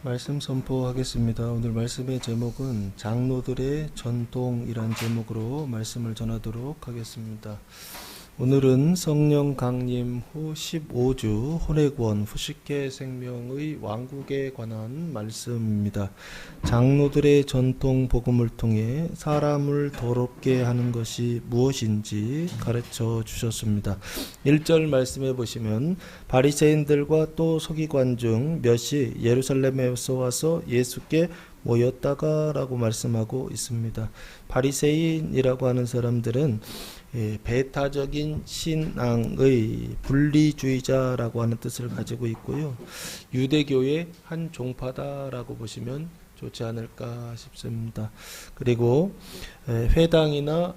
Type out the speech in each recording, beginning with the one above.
말씀 선포하겠습니다. 오늘 말씀의 제목은 장로들의 전통이란 제목으로 말씀을 전하도록 하겠습니다. 오늘은 성령 강림 후 15주 혼외권 후식계 생명의 왕국에 관한 말씀입니다. 장로들의 전통 복음을 통해 사람을 더럽게 하는 것이 무엇인지 가르쳐 주셨습니다. 1절 말씀해 보시면 바리새인들과 또 서기관 중 몇이 예루살렘에서 와서 예수께 모였다가라고 말씀하고 있습니다. 바리새인이라고 하는 사람들은 배타적인 신앙의 분리주의자라고 하는 뜻을 가지고 있고요. 유대교의 한 종파다라고 보시면 좋지 않을까 싶습니다. 그리고 회당이나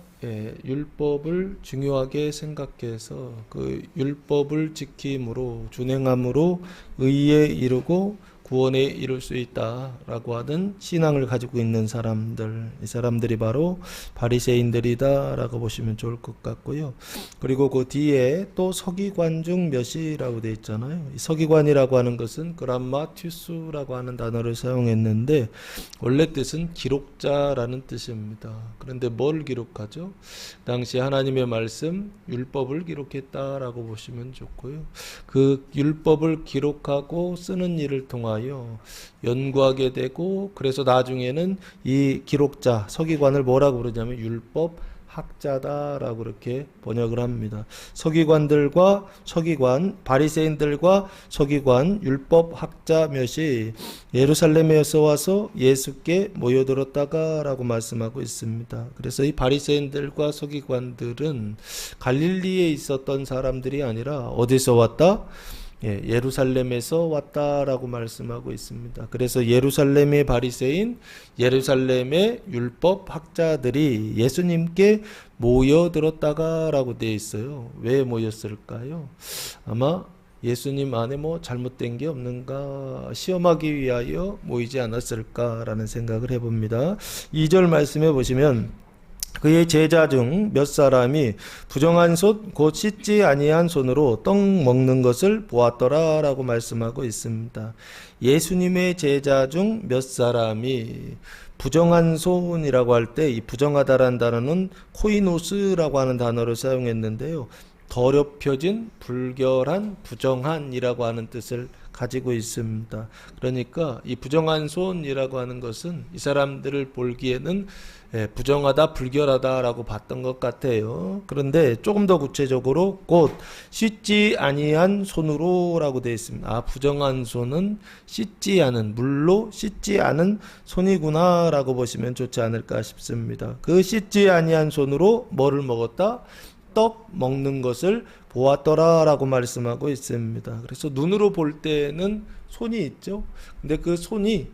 율법을 중요하게 생각해서 그 율법을 지킴으로 준행함으로 의에 이르고 구원에 이룰 수 있다라고 하는 신앙을 가지고 있는 사람들, 이 사람들이 바로 바리새인들이다라고 보시면 좋을 것 같고요. 그리고 그 뒤에 또 서기관 중 몇이라고 되어 있잖아요. 이 서기관이라고 하는 것은 그람마티수라고 하는 단어를 사용했는데 원래 뜻은 기록자라는 뜻입니다. 그런데 뭘 기록하죠? 당시 하나님의 말씀, 율법을 기록했다라고 보시면 좋고요. 그 율법을 기록하고 쓰는 일을 통하여 연구하게 되고, 그래서 나중에는 이 기록자 서기관을 뭐라고 부르냐면 율법 학자다라고 그렇게 번역을 합니다. 서기관들과 서기관, 바리새인들과 서기관, 율법 학자 몇이 예루살렘에서 와서 예수께 모여들었다가라고 말씀하고 있습니다. 그래서 이 바리새인들과 서기관들은 갈릴리에 있었던 사람들이 아니라 어디서 왔다? 예루살렘에서 왔다라고 말씀하고 있습니다. 그래서 예루살렘의 바리새인, 예루살렘의 율법 학자들이 예수님께 모여들었다가라고 되어 있어요. 왜 모였을까요? 아마 예수님 안에 뭐 잘못된 게 없는가 시험하기 위하여 모이지 않았을까라는 생각을 해봅니다. 2절 말씀해 보시면 그의 제자 중 몇 사람이 부정한 손 곧 씻지 아니한 손으로 떡 먹는 것을 보았더라라고 말씀하고 있습니다. 예수님의 제자 중 몇 사람이 부정한 손이라고 할 때 이 부정하다라는 단어는 코이노스라고 하는 단어를 사용했는데요. 더럽혀진, 불결한, 부정한이라고 하는 뜻을 가지고 있습니다. 그러니까 이 부정한 손이라고 하는 것은 이 사람들을 보기에는 부정하다, 불결하다라고 봤던 것 같아요. 그런데 조금 더 구체적으로 곧 씻지 아니한 손으로라고 되어 있습니다. 부정한 손은 씻지 않은, 물로 씻지 않은 손이구나라고 보시면 좋지 않을까 싶습니다. 그 씻지 아니한 손으로 뭐를 먹었다? 떡 먹는 것을 보았더라라고 말씀하고 있습니다. 그래서 눈으로 볼 때는 손이 있죠. 근데 그 손이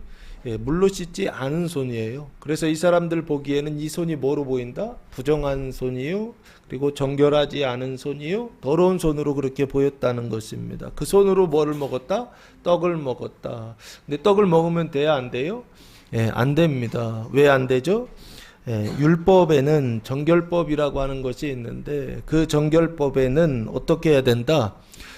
물로 씻지 않은 손이에요. 그래서 이 사람들 보기에는 이 손이 뭐로 보인다? 부정한 손이요. 그리고 정결하지 않은 손이요. 더러운 손으로 그렇게 보였다는 것입니다. 그 손으로 뭐를 먹었다? 떡을 먹었다. 근데 떡을 먹으면 돼야 안 돼요? 안 됩니다. 왜 안 되죠? 율법에는 정결법이라고 하는 것이 있는데 그 정결법에는 어떻게 해야 된다?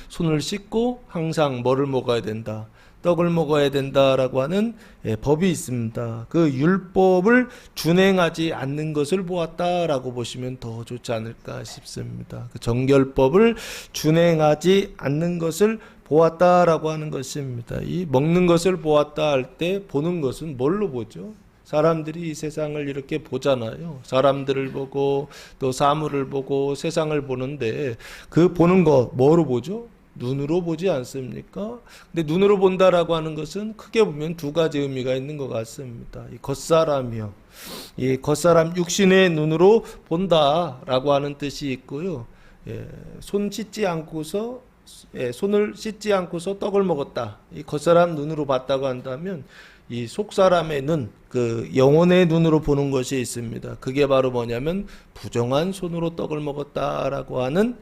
손을 씻고 항상 뭐를 먹어야 된다? 떡을 먹어야 된다라고 하는 법이 있습니다. 그 율법을 준행하지 않는 것을 보았다라고 보시면 더 좋지 않을까 싶습니다. 그 정결법을 준행하지 않는 것을 보았다라고 하는 것입니다. 이 먹는 것을 보았다 할 때 보는 것은 뭘로 보죠? 사람들이 이 세상을 이렇게 보잖아요. 사람들을 보고 또 사물을 보고 세상을 보는데 그 보는 거 뭐로 보죠? 눈으로 보지 않습니까? 근데 눈으로 본다라고 하는 것은 크게 보면 두 가지 의미가 있는 것 같습니다. 이 겉사람이요. 이 겉사람 육신의 눈으로 본다라고 하는 뜻이 있고요. 손 씻지 않고서 손을 씻지 않고서 떡을 먹었다. 이 겉사람 눈으로 봤다고 한다면 이 속사람의 눈, 그 영혼의 눈으로 보는 것이 있습니다. 그게 바로 뭐냐면 부정한 손으로 떡을 먹었다라고 하는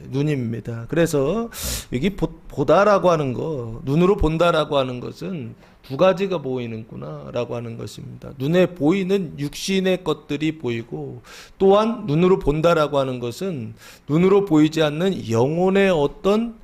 눈입니다. 그래서 여기 보다라고 하는 거, 눈으로 본다라고 하는 것은 두 가지가 보이는구나 라고 하는 것입니다. 눈에 보이는 육신의 것들이 보이고, 또한 눈으로 본다라고 하는 것은 눈으로 보이지 않는 영혼의 어떤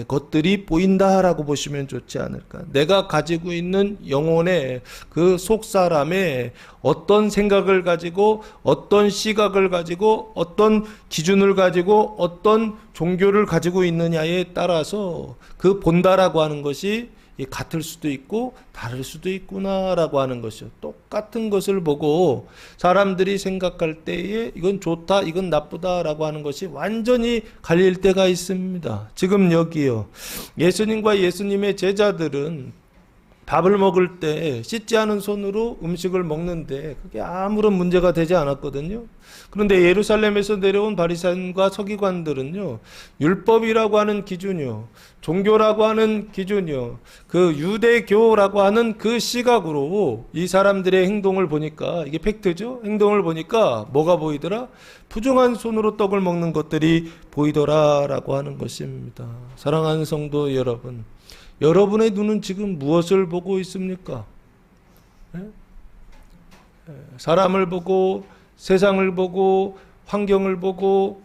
것들이 보인다라고 보시면 좋지 않을까. 내가 가지고 있는 영혼의 그 속사람의 어떤 생각을 가지고 어떤 시각을 가지고 어떤 기준을 가지고 어떤 종교를 가지고 있느냐에 따라서 그 본다라고 하는 것이 같을 수도 있고 다를 수도 있구나라고 하는 것이요. 똑같은 것을 보고 사람들이 생각할 때에 이건 좋다, 이건 나쁘다라고 하는 것이 완전히 갈릴 때가 있습니다. 지금 여기요. 예수님과 예수님의 제자들은 밥을 먹을 때 씻지 않은 손으로 음식을 먹는데 그게 아무런 문제가 되지 않았거든요. 그런데 예루살렘에서 내려온 바리새인과 서기관들은요, 율법이라고 하는 기준이요, 종교라고 하는 기준이요, 그 유대교라고 하는 그 시각으로 이 사람들의 행동을 보니까, 이게 팩트죠? 행동을 보니까 뭐가 보이더라? 부정한 손으로 떡을 먹는 것들이 보이더라라고 하는 것입니다. 사랑하는 성도 여러분, 여러분의 눈은 지금 무엇을 보고 있습니까? 사람을 보고, 세상을 보고, 환경을 보고,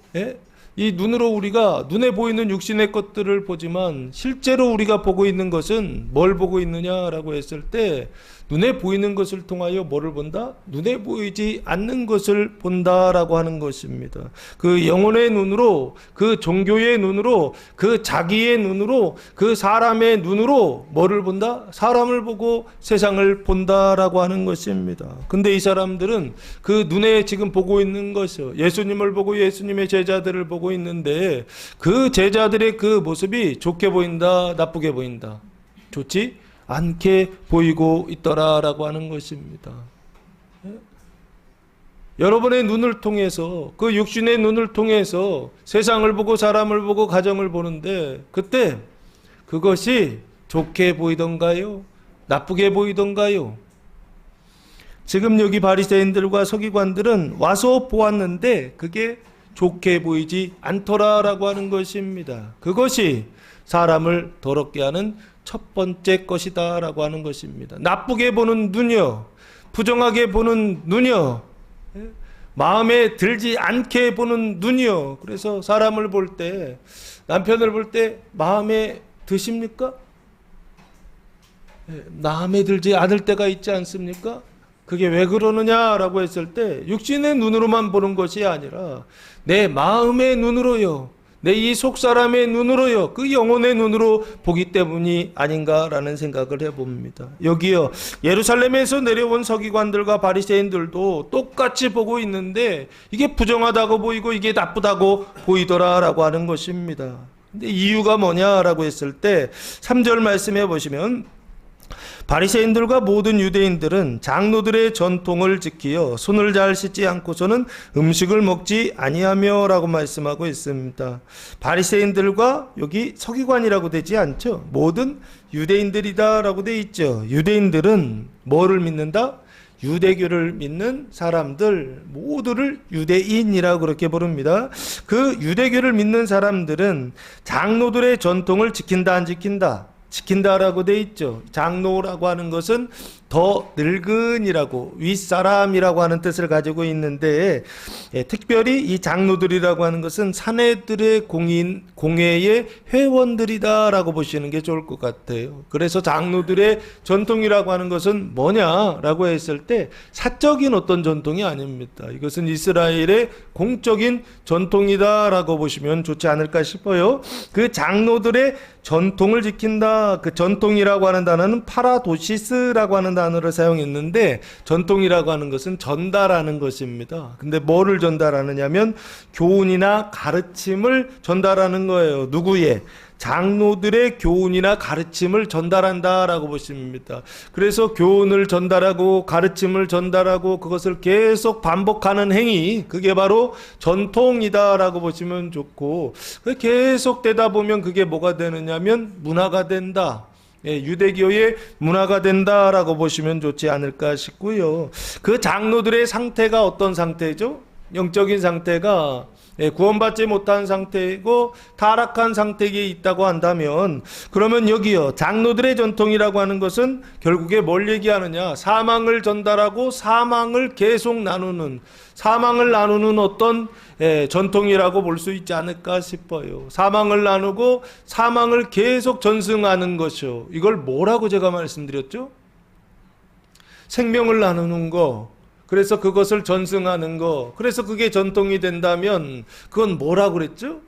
이 눈으로 우리가 눈에 보이는 육신의 것들을 보지만 실제로 우리가 보고 있는 것은 뭘 보고 있느냐라고 했을 때, 눈에 보이는 것을 통하여 뭐를 본다? 눈에 보이지 않는 것을 본다라고 하는 것입니다. 그 영혼의 눈으로, 그 종교의 눈으로, 그 자기의 눈으로, 그 사람의 눈으로 뭐를 본다? 사람을 보고 세상을 본다라고 하는 것입니다. 근데 이 사람들은 그 눈에 지금 보고 있는 것이요, 예수님을 보고 예수님의 제자들을 보고 있는데 그 제자들의 그 모습이 좋게 보인다, 나쁘게 보인다? 좋지 않게 보이고 있더라라고 하는 것입니다. 여러분의 눈을 통해서, 그 육신의 눈을 통해서 세상을 보고 사람을 보고 가정을 보는데 그때 그것이 좋게 보이던가요? 나쁘게 보이던가요? 지금 여기 바리새인들과 서기관들은 와서 보았는데 그게 좋게 보이지 않더라라고 하는 것입니다. 그것이 사람을 더럽게 하는 첫 번째 것이다 라고 하는 것입니다. 나쁘게 보는 눈이요, 부정하게 보는 눈이요, 마음에 들지 않게 보는 눈이요. 그래서 사람을 볼 때, 남편을 볼 때 마음에 드십니까? 마음에 들지 않을 때가 있지 않습니까? 그게 왜 그러느냐라고 했을 때 육신의 눈으로만 보는 것이 아니라 내 마음의 눈으로요, 내 이 속사람의 눈으로요, 그 영혼의 눈으로 보기 때문이 아닌가라는 생각을 해봅니다. 여기요, 예루살렘에서 내려온 서기관들과 바리새인들도 똑같이 보고 있는데 이게 부정하다고 보이고 이게 나쁘다고 보이더라라고 하는 것입니다. 근데 이유가 뭐냐라고 했을 때 3절 말씀해 보시면, 바리새인들과 모든 유대인들은 장로들의 전통을 지키어 손을 잘 씻지 않고서는 음식을 먹지 아니하며 라고 말씀하고 있습니다. 바리새인들과 여기 서기관이라고 되지 않죠. 모든 유대인들이다 라고 되어 있죠. 유대인들은 뭐를 믿는다? 유대교를 믿는 사람들 모두를 유대인이라고 그렇게 부릅니다. 그 유대교를 믿는 사람들은 장로들의 전통을 지킨다 안 지킨다? 지킨다라고 돼 있죠. 장로라고 하는 것은 더 늙은이라고, 윗사람이라고 하는 뜻을 가지고 있는데, 특별히 이 장로들이라고 하는 것은 사내들의 공회의 회원들이다라고 보시는 게 좋을 것 같아요. 그래서 장로들의 전통이라고 하는 것은 뭐냐라고 했을 때 사적인 어떤 전통이 아닙니다. 이것은 이스라엘의 공적인 전통이다라고 보시면 좋지 않을까 싶어요. 그 장로들의 전통을 지킨다. 그 전통이라고 하는 단어는 파라도시스라고 하는 단어를 사용했는데, 전통이라고 하는 것은 전달하는 것입니다. 근데 뭐를 전달하느냐면 교훈이나 가르침을 전달하는 거예요. 누구의? 장로들의 교훈이나 가르침을 전달한다라고 보십니다. 그래서 교훈을 전달하고 가르침을 전달하고 그것을 계속 반복하는 행위, 그게 바로 전통이다라고 보시면 좋고, 계속 되다 보면 그게 뭐가 되느냐면 문화가 된다. 유대교의 문화가 된다라고 보시면 좋지 않을까 싶고요. 그 장로들의 상태가 어떤 상태죠? 영적인 상태가 구원받지 못한 상태이고 타락한 상태에 있다고 한다면, 그러면 여기요, 장로들의 전통이라고 하는 것은 결국에 뭘 얘기하느냐? 사망을 전달하고 사망을 계속 나누는, 사망을 나누는 어떤 전통이라고 볼 수 있지 않을까 싶어요. 사망을 나누고 사망을 계속 전승하는 것이요. 이걸 뭐라고 제가 말씀드렸죠? 생명을 나누는 거, 그래서 그것을 전승하는 거, 그래서 그게 전통이 된다면 그건 뭐라고 그랬죠?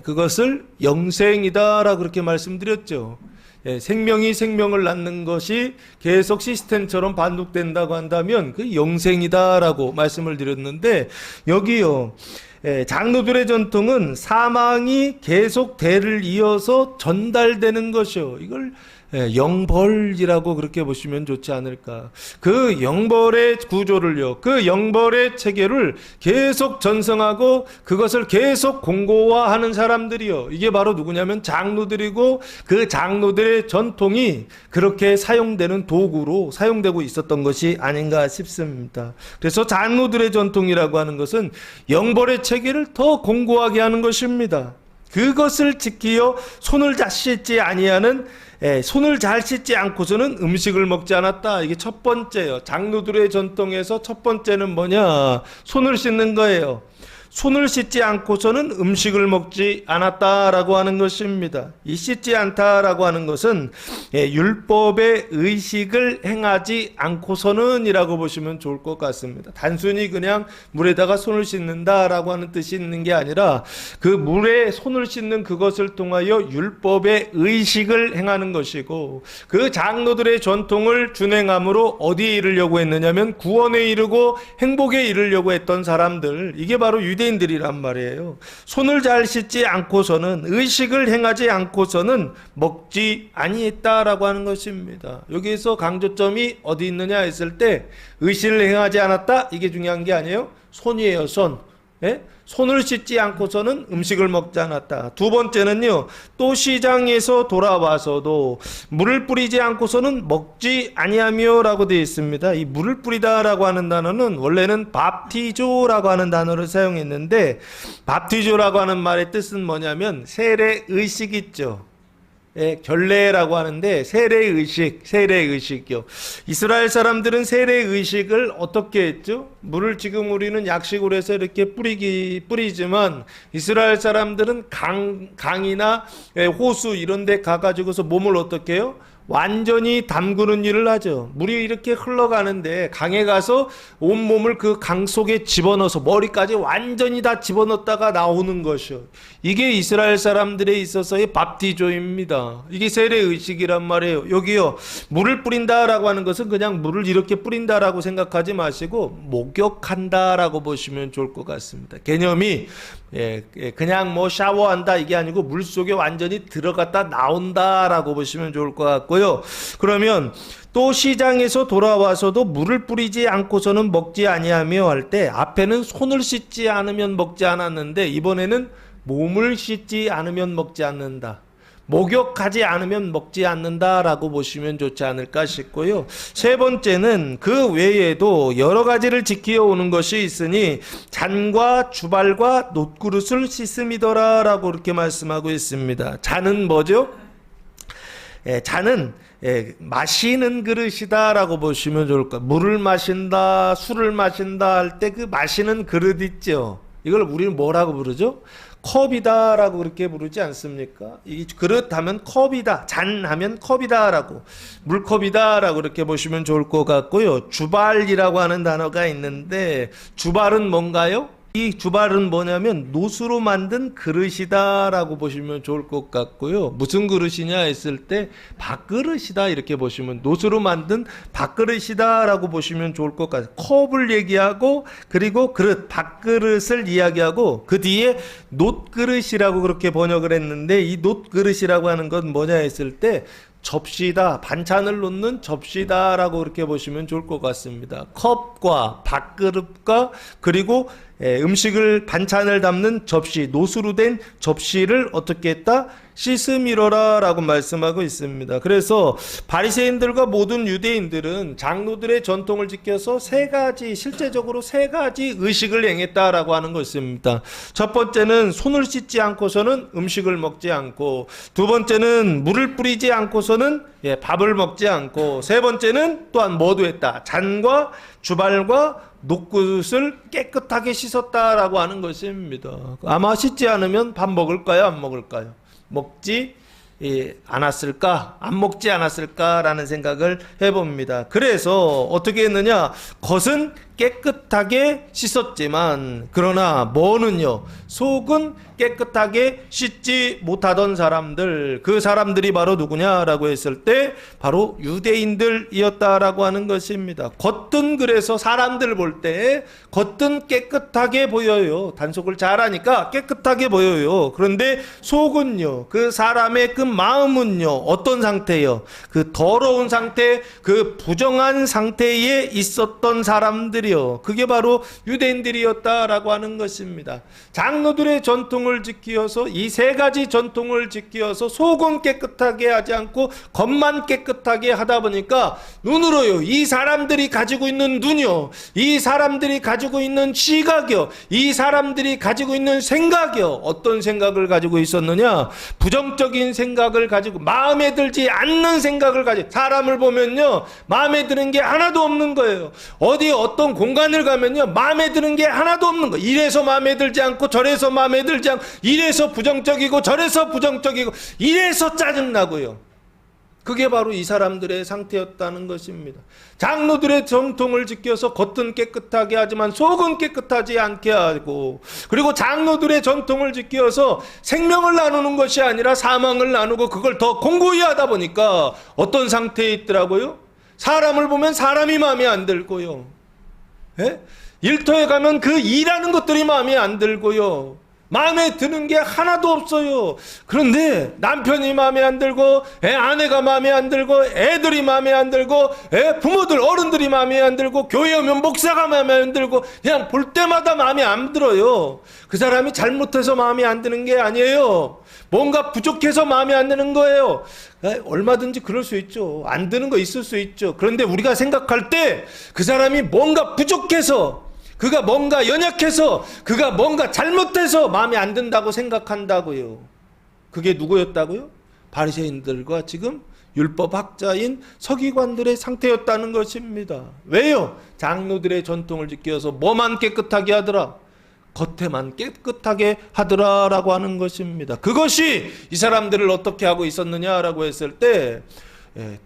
그것을 영생이다라고 그렇게 말씀드렸죠. 생명이 생명을 낳는 것이 계속 시스템처럼 반복된다고 한다면 그 영생이다라고 말씀을 드렸는데, 여기요, 장로들의 전통은 사망이 계속 대를 이어서 전달되는 것이요. 이걸 영벌이라고 그렇게 보시면 좋지 않을까. 그 영벌의 구조를요, 그 영벌의 체계를 계속 전승하고 그것을 계속 공고화하는 사람들이요, 이게 바로 누구냐면 장로들이고, 그 장로들의 전통이 그렇게 사용되는 도구로 사용되고 있었던 것이 아닌가 싶습니다. 그래서 장로들의 전통이라고 하는 것은 영벌의 체계를 더 공고하게 하는 것입니다. 그것을 지키어 손을 잘 씻지 아니하는, 손을 잘 씻지 않고서는 음식을 먹지 않았다. 이게 첫 번째요. 장로들의 전통에서 첫 번째는 뭐냐? 손을 씻는 거예요. 손을 씻지 않고서는 음식을 먹지 않았다라고 하는 것입니다. 이 씻지 않다라고 하는 것은 율법의 의식을 행하지 않고서는 이라고 보시면 좋을 것 같습니다. 단순히 그냥 물에다가 손을 씻는다라고 하는 뜻이 있는 게 아니라, 그 물에 손을 씻는 그것을 통하여 율법의 의식을 행하는 것이고, 그 장로들의 전통을 준행함으로 어디에 이르려고 했느냐면 구원에 이르고 행복에 이르려고 했던 사람들, 이게 바로 유대인들이란 말이에요. 손을 잘 씻지 않고서는, 의식을 행하지 않고서는 먹지 아니했다라고 하는 것입니다. 여기에서 강조점이 어디 있느냐 했을 때, 의식을 행하지 않았다, 이게 중요한 게 아니에요. 손이에요, 손. 손을 씻지 않고서는 음식을 먹지 않았다. 두 번째는요, 또 시장에서 돌아와서도 물을 뿌리지 않고서는 먹지 아니하며 라고 되어 있습니다. 이 물을 뿌리다 라고 하는 단어는 원래는 밥티조라고 하는 단어를 사용했는데, 밥티조라고 하는 말의 뜻은 뭐냐면 세례 의식 있죠. 결례라고 하는데 세례의식이요. 이스라엘 사람들은 세례의식을 어떻게 했죠? 물을 지금 우리는 약식으로 해서 이렇게 뿌리지만, 이스라엘 사람들은 강이나 호수 이런 데 가가지고서 몸을 어떻게 해요? 완전히 담그는 일을 하죠. 물이 이렇게 흘러가는데 강에 가서 온몸을 그 강 속에 집어넣어서 머리까지 완전히 다 집어넣었다가 나오는 것이요. 이게 이스라엘 사람들에 있어서의 밥티조입니다. 이게 세례의식이란 말이에요. 여기요, 물을 뿌린다라고 하는 것은 그냥 물을 이렇게 뿌린다라고 생각하지 마시고 목욕한다라고 보시면 좋을 것 같습니다. 개념이 그냥 뭐 샤워한다 이게 아니고 물속에 완전히 들어갔다 나온다라고 보시면 좋을 것 같고요. 그러면 또 시장에서 돌아와서도 물을 뿌리지 않고서는 먹지 아니하며 할 때, 앞에는 손을 씻지 않으면 먹지 않았는데 이번에는 몸을 씻지 않으면 먹지 않는다, 목욕하지 않으면 먹지 않는다라고 보시면 좋지 않을까 싶고요. 세 번째는 그 외에도 여러 가지를 지키어 오는 것이 있으니 잔과 주발과 놋그릇을 씻음이더라라고 이렇게 말씀하고 있습니다. 잔은 뭐죠? 잔은 마시는 그릇이다라고 보시면 좋을 것 같아요. 물을 마신다, 술을 마신다 할 때 그 마시는 그릇 있죠. 이걸 우리는 뭐라고 부르죠? 컵이다라고 그렇게 부르지 않습니까? 이 그릇 하면 컵이다, 잔 하면 컵이다라고, 물컵이다라고 그렇게 보시면 좋을 것 같고요. 주발이라고 하는 단어가 있는데, 주발은 뭔가요? 이 주발은 뭐냐면 놋으로 만든 그릇이다라고 보시면 좋을 것 같고요. 무슨 그릇이냐 했을 때 밥그릇이다 이렇게 보시면, 놋으로 만든 밥그릇이다라고 보시면 좋을 것 같아요. 컵을 얘기하고, 그리고 그릇, 밥그릇을 이야기하고, 그 뒤에 놋그릇이라고 그렇게 번역을 했는데, 이 놋그릇이라고 하는 건 뭐냐 했을 때 접시다, 반찬을 놓는 접시다라고 그렇게 보시면 좋을 것 같습니다. 컵과 밥그릇과 그리고 음식을 반찬을 담는 접시, 노수로 된 접시를 어떻게 했다? 씻음이로라 라고 말씀하고 있습니다. 그래서 바리새인들과 모든 유대인들은 장로들의 전통을 지켜서 실제적으로 세 가지 의식을 행했다라고 하는 것입니다. 첫 번째는 손을 씻지 않고서는 음식을 먹지 않고, 두 번째는 물을 뿌리지 않고서는 밥을 먹지 않고, 세 번째는 또한 뭐도 했다? 잔과 주발과 녹굿을 깨끗하게 씻었다라고 하는 것입니다. 아마 씻지 않으면 밥 먹을까요? 안 먹을까요? 먹지 않았을까? 안 먹지 않았을까라는 생각을 해봅니다. 그래서 어떻게 했느냐? 겉은 깨끗하게 씻었지만 그러나 뭐는요? 속은 깨끗하게 씻지 못하던 사람들, 그 사람들이 바로 누구냐라고 했을 때 바로 유대인들이었다라고 하는 것입니다. 겉은 그래서 사람들 볼 때 겉은 깨끗하게 보여요. 단속을 잘하니까 깨끗하게 보여요. 그런데 속은요, 그 사람의 그 마음은요, 어떤 상태예요? 그 더러운 상태, 그 부정한 상태에 있었던 사람들이요, 그게 바로 유대인들이었다라고 하는 것입니다. 장로들의 전통을 지키어서, 이 세 가지 전통을 지키어서 속은 깨끗하게 하지 않고 겉만 깨끗하게 하다 보니까 눈으로요, 이 사람들이 가지고 있는 눈이요, 이 사람들이 가지고 있는 시각이요, 이 사람들이 가지고 있는 생각이요, 어떤 생각을 가지고 있었느냐? 부정적인 생각을 가지고, 마음에 들지 않는 생각을 가지고, 사람을 보면요 마음에 드는 게 하나도 없는 거예요. 어디 어떤 공간을 가면요 마음에 드는 게 하나도 없는 거예요. 이래서 마음에 들지 않고 저래서 마음에 들지 않고, 이래서 부정적이고 저래서 부정적이고, 이래서 짜증나고요. 그게 바로 이 사람들의 상태였다는 것입니다. 장로들의 전통을 지켜서 겉은 깨끗하게 하지만 속은 깨끗하지 않게 하고, 그리고 장로들의 전통을 지켜서 생명을 나누는 것이 아니라 사망을 나누고, 그걸 더 공고히 하다 보니까 어떤 상태에 있더라고요? 사람을 보면 사람이 마음에 안 들고요. 일터에 가면 그 일하는 것들이 마음에 안 들고요. 마음에 드는 게 하나도 없어요. 그런데 남편이 마음에 안 들고, 아내가 마음에 안 들고, 애들이 마음에 안 들고, 부모들, 어른들이 마음에 안 들고, 교회 오면 목사가 마음에 안 들고, 그냥 볼 때마다 마음에 안 들어요. 그 사람이 잘못해서 마음에 안 드는 게 아니에요. 뭔가 부족해서 마음에 안 드는 거예요. 얼마든지 그럴 수 있죠. 안 드는 거 있을 수 있죠. 그런데 우리가 생각할 때 그 사람이 뭔가 부족해서, 그가 뭔가 연약해서, 그가 뭔가 잘못해서 마음에 안 든다고 생각한다고요. 그게 누구였다고요? 바리새인들과 지금 율법학자인 서기관들의 상태였다는 것입니다. 왜요? 장로들의 전통을 지켜서 뭐만 깨끗하게 하더라? 겉에만 깨끗하게 하더라라고 하는 것입니다. 그것이 이 사람들을 어떻게 하고 있었느냐라고 했을 때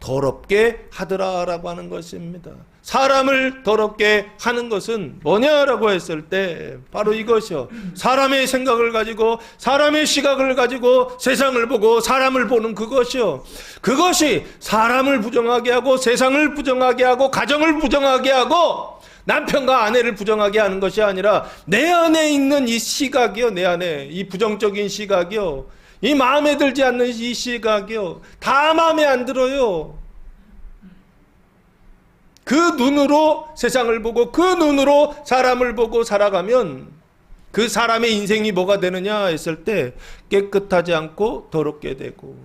더럽게 하더라라고 하는 것입니다. 사람을 더럽게 하는 것은 뭐냐라고 했을 때 바로 이것이요, 사람의 생각을 가지고 사람의 시각을 가지고 세상을 보고 사람을 보는 그것이요, 그것이 사람을 부정하게 하고 세상을 부정하게 하고 가정을 부정하게 하고 남편과 아내를 부정하게 하는 것이 아니라 내 안에 있는 이 시각이요, 내 안에 이 부정적인 시각이요, 이 마음에 들지 않는 이 시각이요, 다 마음에 안 들어요. 그 눈으로 세상을 보고 그 눈으로 사람을 보고 살아가면 그 사람의 인생이 뭐가 되느냐 했을 때 깨끗하지 않고 더럽게 되고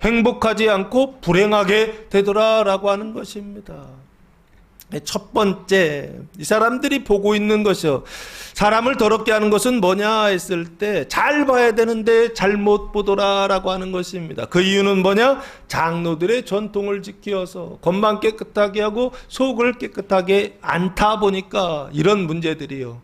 행복하지 않고 불행하게 되더라라고 하는 것입니다. 첫 번째, 이 사람들이 보고 있는 것이요, 사람을 더럽게 하는 것은 뭐냐 했을 때 잘 봐야 되는데 잘못 보더라라고 하는 것입니다. 그 이유는 뭐냐? 장로들의 전통을 지켜서 겉만 깨끗하게 하고 속을 깨끗하게 않다 보니까 이런 문제들이요,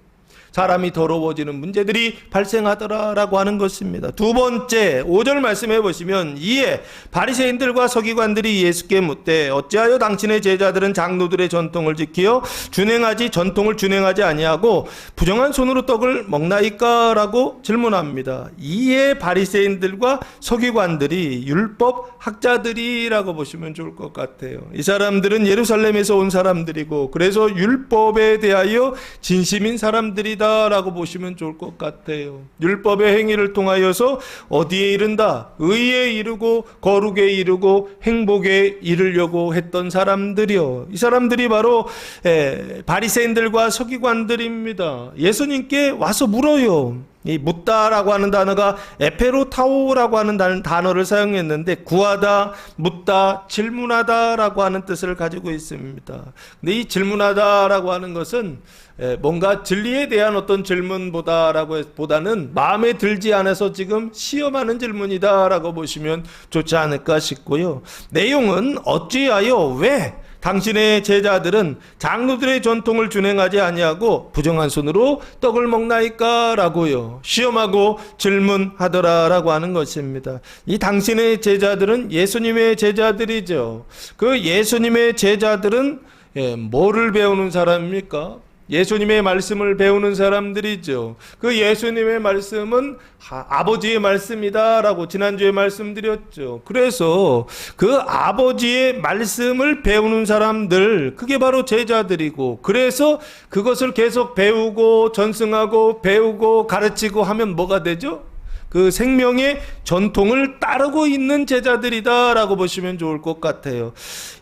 사람이 더러워지는 문제들이 발생하더라라고 하는 것입니다. 두 번째, 5절 말씀해 보시면, 이에 바리새인들과 서기관들이 예수께 묻되 어찌하여 당신의 제자들은 장로들의 전통을 지키어 전통을 준행하지 아니하고 부정한 손으로 떡을 먹나이까라고 질문합니다. 이에 바리새인들과 서기관들이 율법 학자들이라고 보시면 좋을 것 같아요. 이 사람들은 예루살렘에서 온 사람들이고, 그래서 율법에 대하여 진심인 사람들이 행위다라고 보시면 좋을 것 같아요. 율법의 행위를 통하여서 어디에 이른다? 의에 이르고 거룩에 이르고 행복에 이르려고 했던 사람들이요. 이 사람들이 바로 바리새인들과 서기관들입니다. 예수님께 와서 물어요. 이 묻다라고 하는 단어가 에페로타오라고 하는 단어를 사용했는데 구하다, 묻다, 질문하다라고 하는 뜻을 가지고 있습니다. 근데 이 질문하다라고 하는 것은 뭔가 진리에 대한 어떤 질문보다는 마음에 들지 않아서 지금 시험하는 질문이다라고 보시면 좋지 않을까 싶고요. 내용은 어찌하여 왜 당신의 제자들은 장로들의 전통을 준행하지 아니하고 부정한 손으로 떡을 먹나이까? 라고요. 시험하고 질문하더라라고 하는 것입니다. 이 당신의 제자들은 예수님의 제자들이죠. 그 예수님의 제자들은 뭐를 배우는 사람입니까? 예수님의 말씀을 배우는 사람들이죠. 그 예수님의 말씀은 아버지의 말씀이다라고 지난주에 말씀드렸죠. 그래서 그 아버지의 말씀을 배우는 사람들, 그게 바로 제자들이고, 그래서 그것을 계속 배우고 전승하고 배우고 가르치고 하면 뭐가 되죠? 그 생명의 전통을 따르고 있는 제자들이다라고 보시면 좋을 것 같아요.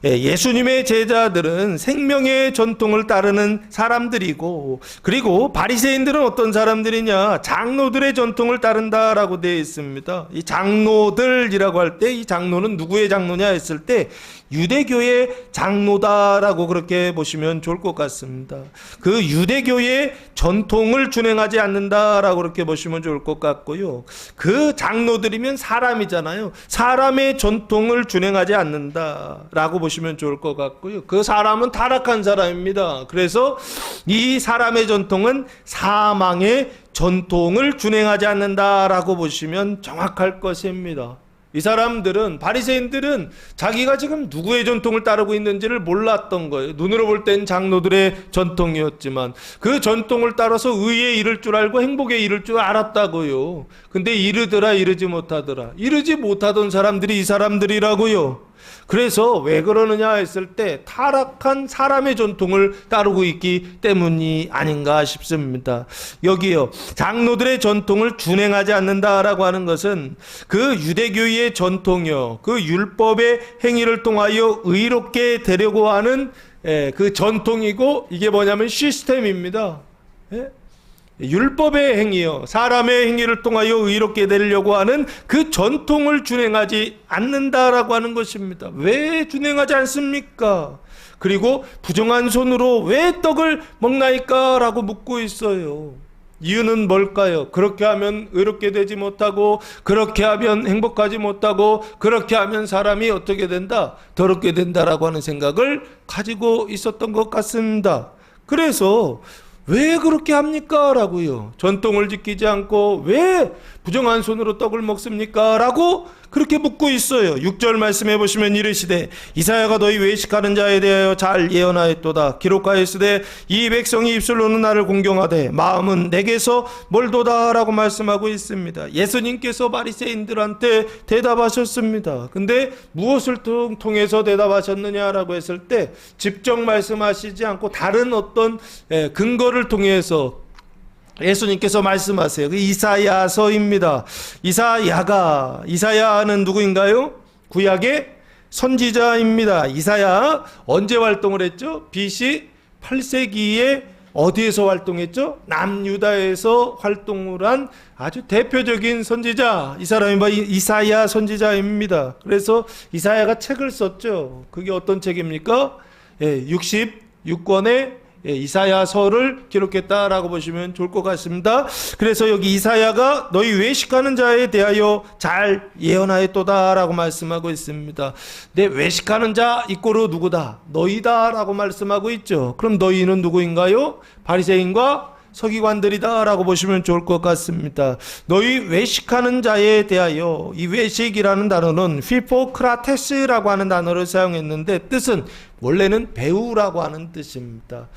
예수님의 제자들은 생명의 전통을 따르는 사람들이고, 그리고 바리새인들은 어떤 사람들이냐? 장로들의 전통을 따른다라고 되어 있습니다. 이 장로들이라고 할 때 이 장로는 누구의 장로냐 했을 때 유대교의 장로다라고 그렇게 보시면 좋을 것 같습니다. 그 유대교의 전통을 준행하지 않는다라고 그렇게 보시면 좋을 것 같고요. 그 장로들이면 사람이잖아요. 사람의 전통을 준행하지 않는다라고 보시면 좋을 것 같고요. 그 사람은 타락한 사람입니다. 그래서 이 사람의 전통은 사망의 전통을 준행하지 않는다라고 보시면 정확할 것입니다. 이 사람들은, 바리새인들은 자기가 지금 누구의 전통을 따르고 있는지를 몰랐던 거예요. 눈으로 볼 땐 장로들의 전통이었지만 그 전통을 따라서 의에 이를 줄 알고 행복에 이를 줄 알았다고요. 근데 이르더라 이르지 못하더라. 이르지 못하던 사람들이 이 사람들이라고요. 그래서 왜 그러느냐 했을 때 타락한 사람의 전통을 따르고 있기 때문이 아닌가 싶습니다. 여기요, 장로들의 전통을 준행하지 않는다라고 하는 것은 그 유대교의 전통이요, 그 율법의 행위를 통하여 의롭게 되려고 하는 그 전통이고, 이게 뭐냐면 시스템입니다. 율법의 행위요, 사람의 행위를 통하여 의롭게 되려고 하는 그 전통을 준행하지 않는다라고 하는 것입니다. 왜 준행하지 않습니까? 그리고 부정한 손으로 왜 떡을 먹나이까? 라고 묻고 있어요. 이유는 뭘까요? 그렇게 하면 의롭게 되지 못하고, 그렇게 하면 행복하지 못하고, 그렇게 하면 사람이 어떻게 된다? 더럽게 된다라고 하는 생각을 가지고 있었던 것 같습니다. 그래서 왜 그렇게 합니까? 라고요. 전통을 지키지 않고 왜 부정한 손으로 떡을 먹습니까? 라고 그렇게 묻고 있어요. 6절 말씀해 보시면 이르시되 이사야가 너희 외식하는 자에 대하여 잘 예언하였도다. 기록하였으되 이 백성이 입술로는 나를 공경하되 마음은 내게서 멀도다 라고 말씀하고 있습니다. 예수님께서 바리새인들한테 대답하셨습니다. 근데 무엇을 통해서 대답하셨느냐라고 했을 때 직접 말씀하시지 않고 다른 어떤 근거를 통해서 예수님께서 말씀하세요. 그 이사야서입니다. 이사야는 누구인가요? 구약의 선지자입니다. 이사야 언제 활동을 했죠? BC 8세기에 어디에서 활동했죠? 남유다에서 활동을 한 아주 대표적인 선지자, 이 사람이 바로 이사야 선지자입니다. 그래서 이사야가 책을 썼죠. 그게 어떤 책입니까? 66권의 이사야서를 기록했다라고 보시면 좋을 것 같습니다. 그래서 여기 이사야가 너희 외식하는 자에 대하여 잘 예언하였도다라고 말씀하고 있습니다. 내 외식하는 자 이꼬르 누구다? 너희다라고 말씀하고 있죠. 그럼 너희는 누구인가요? 바리새인과 서기관들이다 라고 보시면 좋을 것 같습니다. 너희 외식하는 자에 대하여, 이 외식이라는 단어는 피포크라테스라고 하는 단어를 사용했는데 뜻은 원래는 배우라고 하는 뜻입니다.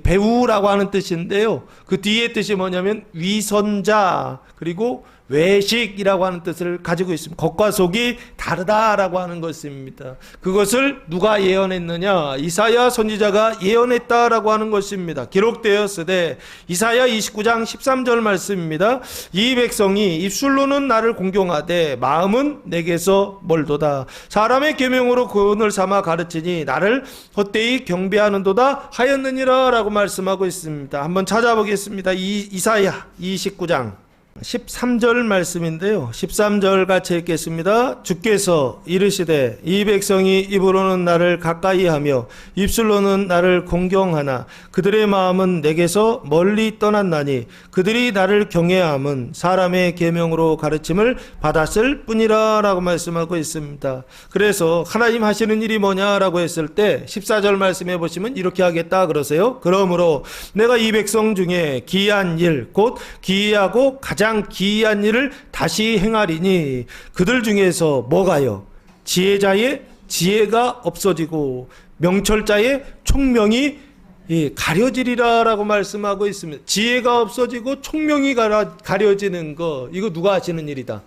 배우라고 하는 뜻인데요, 그 뒤에 뜻이 뭐냐면 위선자, 그리고 외식이라고 하는 뜻을 가지고 있습니다. 겉과 속이 다르다라고 하는 것입니다. 그것을 누가 예언했느냐? 이사야 선지자가 예언했다라고 하는 것입니다. 기록되었으되 이사야 29장 13절 말씀입니다. 이 백성이 입술로는 나를 공경하되 마음은 내게서 멀도다. 사람의 계명으로 교훈을 삼아 가르치니 나를 헛되이 경배하는도다 하였느니라 라고 말씀하고 있습니다. 한번 찾아보겠습니다. 이사야 29장 13절 말씀인데요. 13절 같이 읽겠습니다. 주께서 이르시되 이 백성이 입으로는 나를 가까이하며 입술로는 나를 공경하나 그들의 마음은 내게서 멀리 떠났나니 그들이 나를 경외함은 사람의 계명으로 가르침을 받았을 뿐이라 라고 말씀하고 있습니다. 그래서 하나님 하시는 일이 뭐냐라고 했을 때 14절 말씀해 보시면 이렇게 하겠다 그러세요. 그러므로 내가 이 백성 중에 기이한 일 곧 기이하고 가장 기이한 일을 다시 행하리니 그들 중에서 뭐가요? 지혜자의 지혜가 없어지고 명철자의 총명이 가려지리라 라고 말씀하고 있습니다. 지혜가 없어지고 총명이 가려지는 거, 이거 누가 하시는 일이다?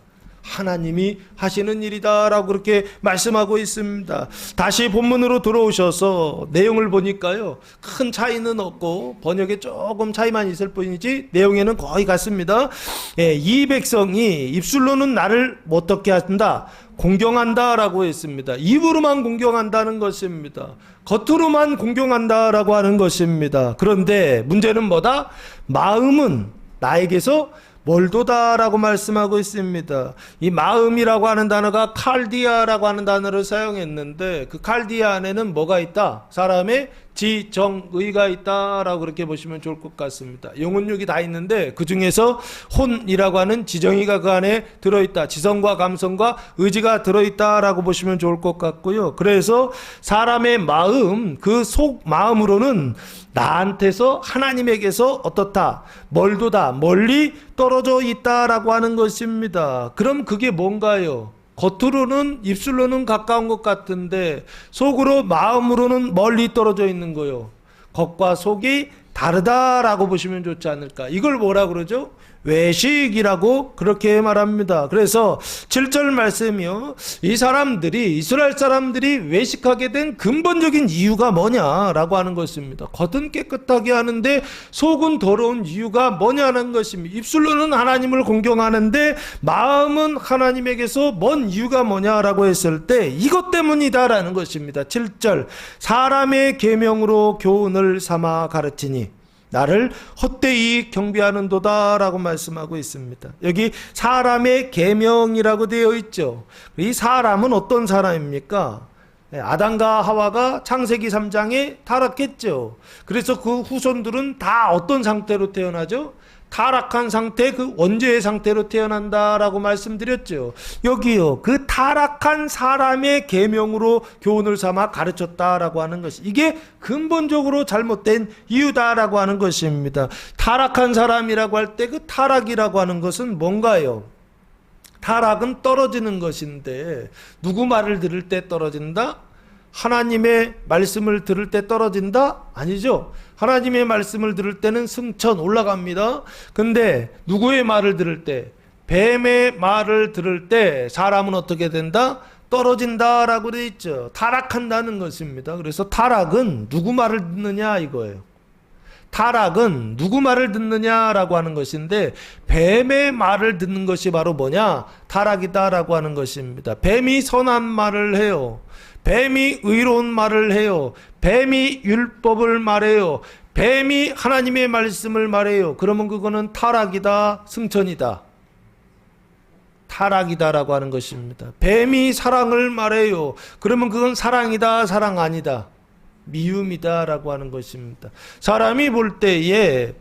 하나님이 하시는 일이다 라고 그렇게 말씀하고 있습니다. 다시 본문으로 들어오셔서 내용을 보니까요, 큰 차이는 없고 번역에 조금 차이만 있을 뿐이지 내용에는 거의 같습니다. 이 백성이 입술로는 나를 어떻게 한다? 공경한다 라고 했습니다. 입으로만 공경한다는 것입니다. 겉으로만 공경한다 라고 하는 것입니다. 그런데 문제는 뭐다? 마음은 나에게서 멀도다라고 말씀하고 있습니다. 이 마음이라고 하는 단어가 칼디아라고 하는 단어를 사용했는데 그 칼디아 안에는 뭐가 있다? 사람의 지정의가 있다라고 그렇게 보시면 좋을 것 같습니다. 영혼육이 다 있는데 그 중에서 혼이라고 하는 지정의가 그 안에 들어있다. 지성과 감성과 의지가 들어있다라고 보시면 좋을 것 같고요. 그래서 사람의 마음, 그 속 마음으로는 나한테서 하나님에게서 어떻다? 멀도다. 멀리 떨어져 있다라고 하는 것입니다. 그럼 그게 뭔가요? 겉으로는 입술로는 가까운 것 같은데 속으로 마음으로는 멀리 떨어져 있는 거요. 겉과 속이 다르다라고 보시면 좋지 않을까. 이걸 뭐라 그러죠? 외식이라고 그렇게 말합니다. 그래서 7절 말씀이요, 이 사람들이, 이스라엘 사람들이 외식하게 된 근본적인 이유가 뭐냐라고 하는 것입니다. 겉은 깨끗하게 하는데 속은 더러운 이유가 뭐냐는 것입니다. 입술로는 하나님을 공경하는데 마음은 하나님에게서 먼 이유가 뭐냐라고 했을 때 이것 때문이다라는 것입니다. 7절, 사람의 계명으로 교훈을 삼아 가르치니 나를 헛되이 경배하는도다 라고 말씀하고 있습니다. 여기 사람의 계명이라고 되어 있죠. 이 사람은 어떤 사람입니까? 아담과 하와가 창세기 3장에 타락했죠. 그래서 그 후손들은 다 어떤 상태로 태어나죠? 타락한 상태, 그 원죄의 상태로 태어난다라고 말씀드렸죠. 여기요, 그 타락한 사람의 계명으로 교훈을 삼아 가르쳤다라고 하는 것이, 이게 근본적으로 잘못된 이유다라고 하는 것입니다. 타락한 사람이라고 할 때 그 타락이라고 하는 것은 뭔가요? 타락은 떨어지는 것인데 누구 말을 들을 때 떨어진다? 하나님의 말씀을 들을 때 떨어진다? 아니죠. 하나님의 말씀을 들을 때는 승천 올라갑니다. 근데 누구의 말을 들을 때? 뱀의 말을 들을 때 사람은 어떻게 된다? 떨어진다라고 되어 있죠. 타락한다는 것입니다. 그래서 타락은 누구 말을 듣느냐 이거예요. 타락은 누구 말을 듣느냐라고 하는 것인데 뱀의 말을 듣는 것이 바로 뭐냐? 타락이다라고 하는 것입니다. 뱀이 선한 말을 해요. 뱀이 의로운 말을 해요. 뱀이 율법을 말해요. 뱀이 하나님의 말씀을 말해요. 그러면 그거는 타락이다, 승천이다. 타락이다라고 하는 것입니다. 뱀이 사랑을 말해요. 그러면 그건 사랑이다, 사랑 아니다. 미움이다라고 하는 것입니다. 사람이 볼 때에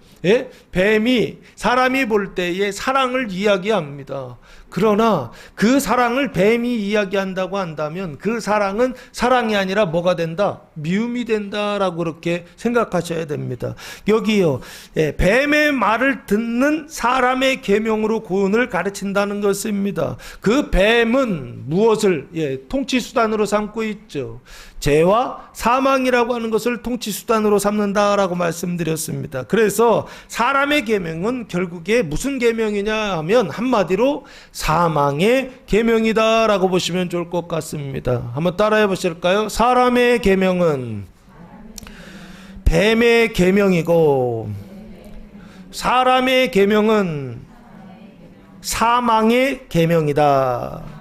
뱀이 사람이 볼 때에 사랑을 이야기합니다. 그러나 그 사랑을 뱀이 이야기한다고 한다면 그 사랑은 사랑이 아니라 뭐가 된다? 미움이 된다라고 그렇게 생각하셔야 됩니다. 여기요, 뱀의 말을 듣는 사람의 계명으로 구원을 가르친다는 것입니다. 그 뱀은 무엇을 통치수단으로 삼고 있죠? 죄와 사망이라고 하는 것을 통치수단으로 삼는다라고 말씀드렸습니다. 그래서 사람의 계명은 결국에 무슨 계명이냐 하면 한마디로 사망의 계명이다라고 보시면 좋을 것 같습니다. 한번 따라해 보실까요? 사람의 계명은 뱀의 계명이고 사람의 계명은 사망의 계명이다.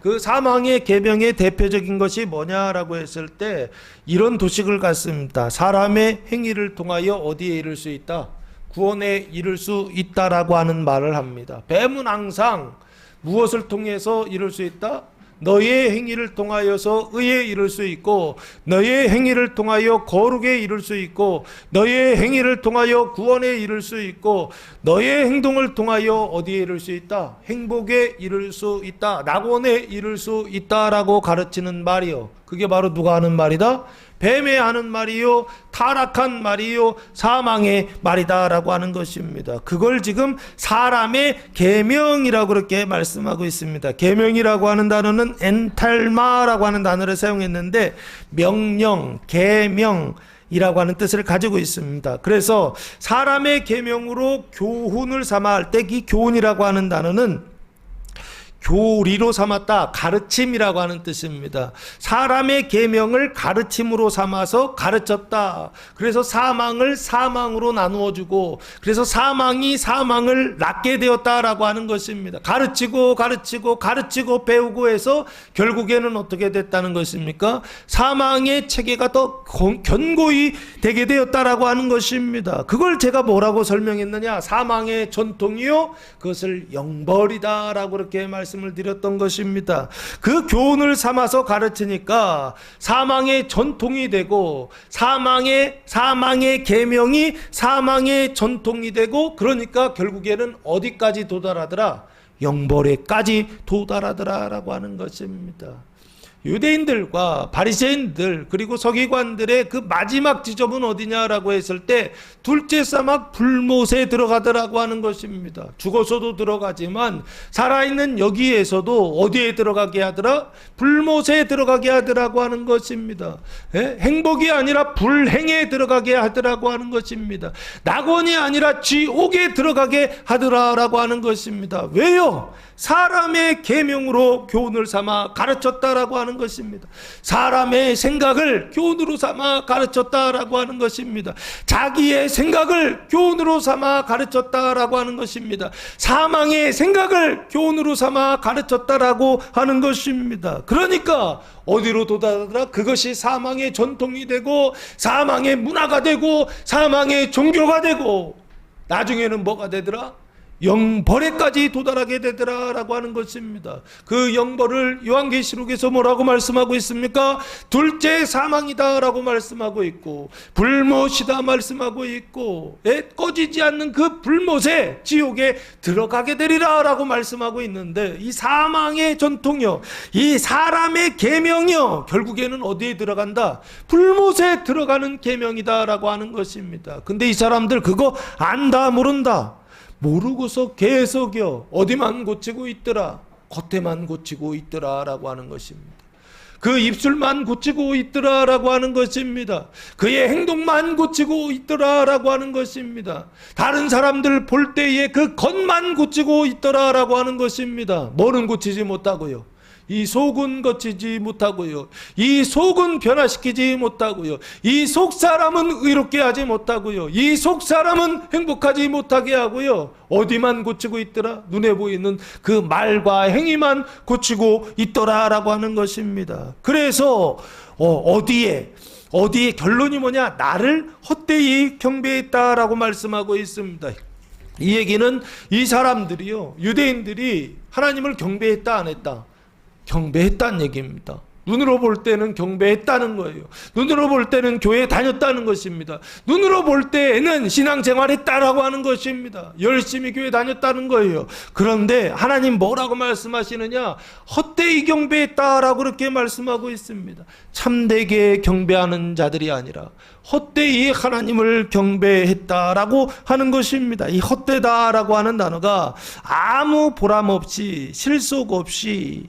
그 사망의 계명의 대표적인 것이 뭐냐라고 했을 때 이런 도식을 갖습니다. 사람의 행위를 통하여 어디에 이를 수 있다? 구원에 이를 수 있다라고 하는 말을 합니다. 뱀은 항상 무엇을 통해서 이룰 수 있다? 너의 행위를 통하여서 의에 이를 수 있고 너의 행위를 통하여 거룩에 이를 수 있고 너의 행위를 통하여 구원에 이를 수 있고 너의 행동을 통하여 어디에 이를 수 있다? 행복에 이를 수 있다. 낙원에 이를 수 있다라고 가르치는 말이요. 그게 바로 누가 하는 말이다? 뱀의 하는 말이요, 타락한 말이요, 사망의 말이다라고 하는 것입니다. 그걸 지금 사람의 계명이라고 그렇게 말씀하고 있습니다. 계명이라고 하는 단어는 엔탈마라고 하는 단어를 사용했는데 명령, 계명 이라고 하는 뜻을 가지고 있습니다. 그래서 사람의 계명으로 교훈을 삼아 할 때 이 교훈이라고 하는 단어는 교리로 삼았다, 가르침이라고 하는 뜻입니다. 사람의 계명을 가르침으로 삼아서 가르쳤다. 그래서 사망을 사망으로 나누어주고 그래서 사망이 사망을 낳게 되었다라고 하는 것입니다. 가르치고 배우고 해서 결국에는 어떻게 됐다는 것입니까? 사망의 체계가 더 견고히 되게 되었다라고 하는 것입니다. 그걸 제가 뭐라고 설명했느냐? 사망의 전통이요, 그것을 영벌이다라고 그렇게 말씀을 드렸던 것입니다. 그 교훈을 삼아서 가르치니까 사망의 전통이 되고 사망의 계명이 사망의 전통이 되고 그러니까 결국에는 어디까지 도달하더라? 영벌에까지 도달하더라라고 하는 것입니다. 유대인들과 바리새인들 그리고 서기관들의 그 마지막 지점은 어디냐라고 했을 때 둘째 사막 불못에 들어가더라고 하는 것입니다. 죽어서도 들어가지만 살아있는 여기에서도 어디에 들어가게 하더라? 불못에 들어가게 하더라고 하는 것입니다. 행복이 아니라 불행에 들어가게 하더라고 하는 것입니다. 낙원이 아니라 지옥에 들어가게 하더라라고 하는 것입니다. 왜요? 사람의 계명으로 교훈을 삼아 가르쳤다라고 하는 것입니다. 사람의 생각을 교훈으로 삼아 가르쳤다라고 하는 것입니다. 자기의 생각을 교훈으로 삼아 가르쳤다라고 하는 것입니다. 사망의 생각을 교훈으로 삼아 가르쳤다라고 하는 것입니다. 그러니까 어디로 도달하더라? 그것이 사망의 전통이 되고 사망의 문화가 되고 사망의 종교가 되고 나중에는 뭐가 되더라? 영벌에까지 도달하게 되더라라고 하는 것입니다. 그 영벌을 요한계시록에서 뭐라고 말씀하고 있습니까? 둘째 사망이다라고 말씀하고 있고 불못이다 말씀하고 있고 꺼지지 않는 그 불못에 지옥에 들어가게 되리라라고 말씀하고 있는데 이 사망의 전통이요, 이 사람의 계명이요, 결국에는 어디에 들어간다? 불못에 들어가는 계명이다라고 하는 것입니다. 근데 이 사람들 그거 안다 모른다 모르고서 계속요 어디만 고치고 있더라? 겉에만 고치고 있더라 라고 하는 것입니다. 그 입술만 고치고 있더라 라고 하는 것입니다. 그의 행동만 고치고 있더라 라고 하는 것입니다. 다른 사람들 볼 때에 그 겉만 고치고 있더라 라고 하는 것입니다. 뭐는 고치지 못하고요, 이 속은 고치지 못하고요, 이 속은 변화시키지 못하고요, 이 속 사람은 의롭게 하지 못하고요, 이 속 사람은 행복하지 못하게 하고요, 어디만 고치고 있더라? 눈에 보이는 그 말과 행위만 고치고 있더라라고 하는 것입니다. 그래서 어디에 결론이 뭐냐? 나를 헛되이 경배했다라고 말씀하고 있습니다. 이 얘기는 이 사람들이요, 유대인들이 하나님을 경배했다 안 했다? 경배했다는 얘기입니다. 눈으로 볼 때는 경배했다는 거예요. 눈으로 볼 때는 교회에 다녔다는 것입니다. 눈으로 볼 때에는 신앙생활했다라고 하는 것입니다. 열심히 교회 다녔다는 거예요. 그런데 하나님 뭐라고 말씀하시느냐? 헛되이 경배했다라고 그렇게 말씀하고 있습니다. 참되게 경배하는 자들이 아니라 헛되이 하나님을 경배했다라고 하는 것입니다. 이 헛되다라고 하는 단어가 아무 보람 없이 실속 없이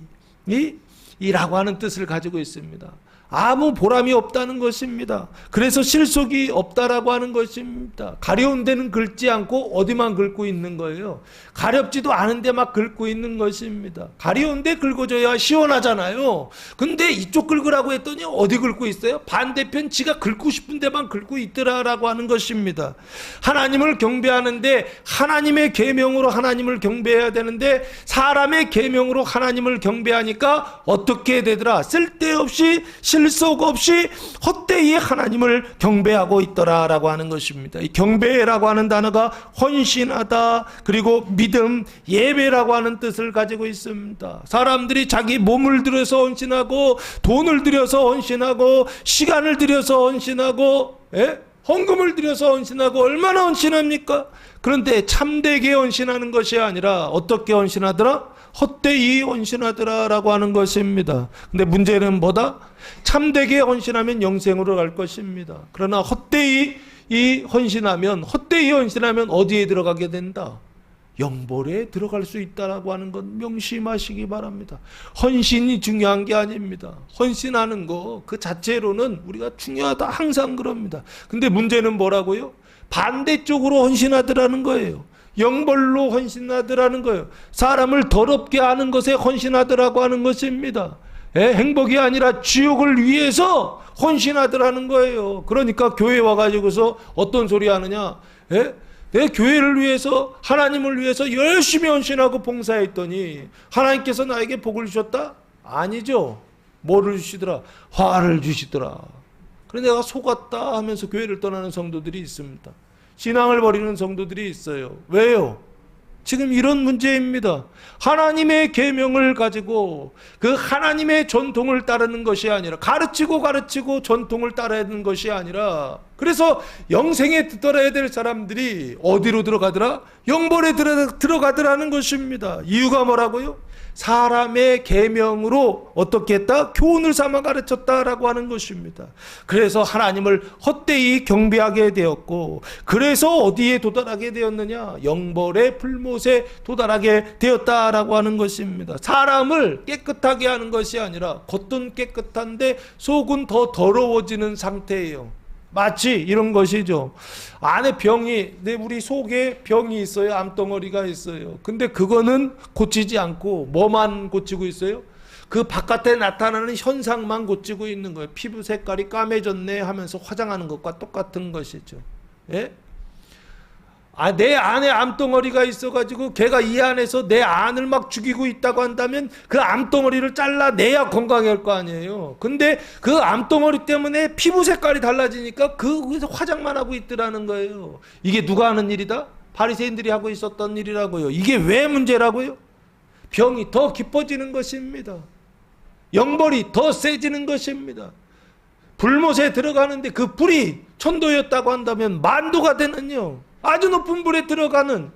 이라고 하는 뜻을 가지고 있습니다. 아무 보람이 없다는 것입니다. 그래서 실속이 없다라고 하는 것입니다. 가려운 데는 긁지 않고 어디만 긁고 있는 거예요. 가렵지도 않은데 막 긁고 있는 것입니다. 가려운 데 긁어줘야 시원하잖아요. 근데 이쪽 긁으라고 했더니 어디 긁고 있어요? 반대편 지가 긁고 싶은 데만 긁고 있더라라고 하는 것입니다. 하나님을 경배하는데 하나님의 계명으로 하나님을 경배해야 되는데 사람의 계명으로 하나님을 경배하니까 어떻게 되더라? 쓸데없이 실속 없이 헛되이 하나님을 경배하고 있더라라고 하는 것입니다. 이 경배라고 하는 단어가 헌신하다, 그리고 믿음, 예배라고 하는 뜻을 가지고 있습니다. 사람들이 자기 몸을 들여서 헌신하고 돈을 들여서 헌신하고 시간을 들여서 헌신하고 헌금을 들여서 헌신하고 얼마나 헌신합니까? 그런데 참되게 헌신하는 것이 아니라 어떻게 헌신하더라? 헛되이 헌신하더라라고 하는 것입니다. 근데 문제는 뭐다? 참되게 헌신하면 영생으로 갈 것입니다. 그러나 헛되이 헌신하면 어디에 들어가게 된다? 영벌에 들어갈 수 있다라고 하는 것 명심하시기 바랍니다. 헌신이 중요한 게 아닙니다. 헌신하는 거 그 자체로는 우리가 중요하다 항상 그럽니다. 근데 문제는 뭐라고요? 반대쪽으로 헌신하더라는 거예요. 영벌로 헌신하더라는 거예요. 사람을 더럽게 하는 것에 헌신하더라고 하는 것입니다. 행복이 아니라 지옥을 위해서 헌신하더라는 거예요. 그러니까 교회 와가지고서 어떤 소리 하느냐? 내 교회를 위해서, 하나님을 위해서 열심히 헌신하고 봉사했더니 하나님께서 나에게 복을 주셨다? 아니죠. 뭐를 주시더라? 화를 주시더라. 그래서 내가 속았다 하면서 교회를 떠나는 성도들이 있습니다. 신앙을 버리는 성도들이 있어요. 왜요? 지금 이런 문제입니다. 하나님의 계명을 가지고 그 하나님의 전통을 따르는 것이 아니라 가르치고 전통을 따르는 것이 아니라, 그래서 영생에 들어야 될 사람들이 어디로 들어가더라? 영벌에 들어가더라는 것입니다. 이유가 뭐라고요? 사람의 계명으로 어떻게 했다? 교훈을 삼아 가르쳤다라고 하는 것입니다. 그래서 하나님을 헛되이 경배하게 되었고, 그래서 어디에 도달하게 되었느냐? 영벌의 불못에 도달하게 되었다라고 하는 것입니다. 사람을 깨끗하게 하는 것이 아니라 겉은 깨끗한데 속은 더 더러워지는 상태예요. 마치 이런 것이죠. 안에 우리 속에 병이 있어요. 암덩어리가 있어요. 근데 그거는 고치지 않고 뭐만 고치고 있어요? 그 바깥에 나타나는 현상만 고치고 있는 거예요. 피부 색깔이 까매졌네 하면서 화장하는 것과 똑같은 것이죠. 내 안에 암덩어리가 있어가지고 걔가 이 안에서 내 안을 막 죽이고 있다고 한다면 그 암덩어리를 잘라내야 건강할 거 아니에요. 근데 그 암덩어리 때문에 피부 색깔이 달라지니까 거기서 화장만 하고 있더라는 거예요. 이게 누가 하는 일이다? 바리새인들이 하고 있었던 일이라고요. 이게 왜 문제라고요? 병이 더 깊어지는 것입니다. 영벌이 더 세지는 것입니다. 불못에 들어가는데 그 불이 천도였다고 한다면 만도가 되는요. 아주 높은 불에 들어가는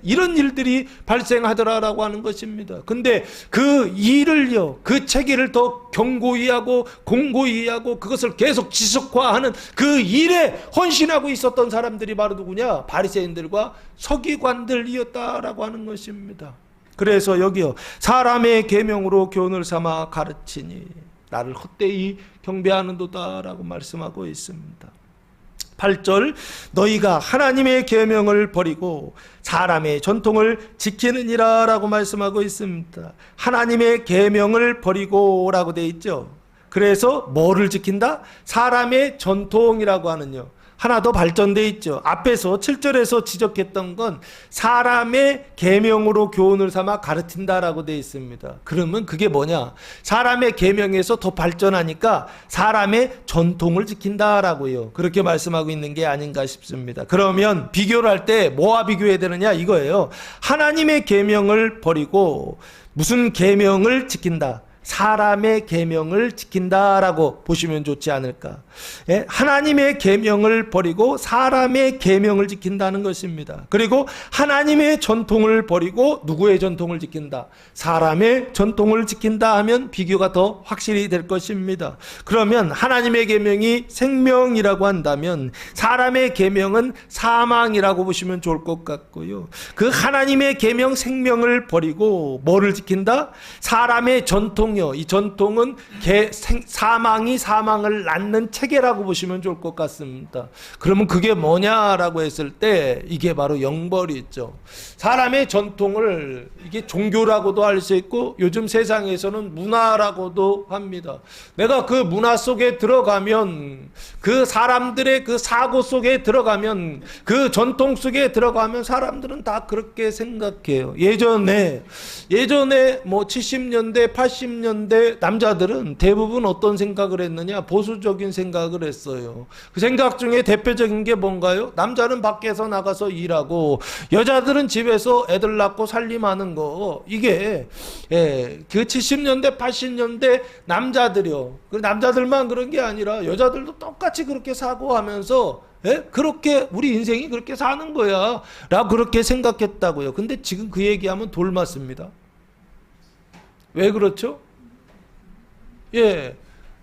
이런 일들이 발생하더라라고 하는 것입니다. 근데 그 일을요, 그 체계를 더 견고히 하고 공고히 하고 그것을 계속 지속화하는 그 일에 헌신하고 있었던 사람들이 바로 누구냐? 바리새인들과 서기관들이었다라고 하는 것입니다. 그래서 여기요, 사람의 계명으로 교훈을 삼아 가르치니 나를 헛되이 경배하는도다라고 말씀하고 있습니다. 8절, 너희가 하나님의 계명을 버리고 사람의 전통을 지키느니라 라고 말씀하고 있습니다. 하나님의 계명을 버리고 라고 되어 있죠. 그래서 뭐를 지킨다? 사람의 전통이라고 하는요, 하나 더 발전되어 있죠. 앞에서 7절에서 지적했던 건 사람의 계명으로 교훈을 삼아 가르친다라고 되어 있습니다. 그러면 그게 뭐냐? 사람의 계명에서 더 발전하니까 사람의 전통을 지킨다라고요. 그렇게 말씀하고 있는 게 아닌가 싶습니다. 그러면 비교를 할 때 뭐와 비교해야 되느냐 이거예요. 하나님의 계명을 버리고 무슨 계명을 지킨다? 사람의 계명을 지킨다라고 보시면 좋지 않을까. 예? 하나님의 계명을 버리고 사람의 계명을 지킨다는 것입니다. 그리고 하나님의 전통을 버리고 누구의 전통을 지킨다? 사람의 전통을 지킨다 하면 비교가 더 확실히 될 것입니다. 그러면 하나님의 계명이 생명이라고 한다면 사람의 계명은 사망이라고 보시면 좋을 것 같고요. 그 하나님의 계명 생명을 버리고 뭐를 지킨다? 사람의 전통이요. 이 전통은 사망이 사망을 낳는 체계라고 보시면 좋을 것 같습니다. 그러면 그게 뭐냐라고 했을 때 이게 바로 영벌이 있죠. 사람의 전통을 이게 종교라고도 할 수 있고 요즘 세상에서는 문화라고도 합니다. 내가 그 문화 속에 들어가면 그 사람들의 그 사고 속에 들어가면 그 전통 속에 들어가면 사람들은 다 그렇게 생각해요. 예전에 뭐 70년대 80년대 남자들은 대부분 어떤 생각을 했느냐? 보수적인 생각을 했어요. 그 생각 중에 대표적인 게 뭔가요? 남자는 밖에서 나가서 일하고 여자들은 집에서 애들 낳고 살림하는 거. 이게 그 70년대 80년대 남자들이요. 그 남자들만 그런 게 아니라 여자들도 똑같이 그렇게 사고하면서 그렇게 우리 인생이 그렇게 사는 거야 라고 그렇게 생각했다고요. 근데 지금 그 얘기하면 돌 맞습니다. 왜 그렇죠?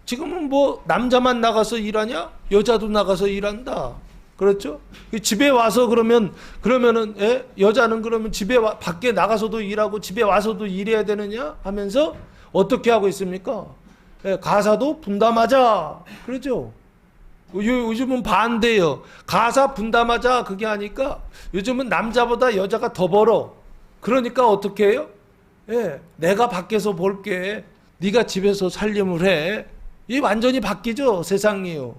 지금은 뭐 남자만 나가서 일하냐? 여자도 나가서 일한다. 그렇죠? 집에 와서 그러면은 여자는 그러면 밖에 나가서도 일하고 집에 와서도 일해야 되느냐 하면서 어떻게 하고 있습니까? 가사도 분담하자. 그렇죠? 요즘은 반대예요. 가사 분담하자 그게 하니까 요즘은 남자보다 여자가 더 벌어. 그러니까 어떻게 해요? 내가 밖에서 볼게. 네가 집에서 살림을 해. 이 완전히 바뀌죠, 세상이요.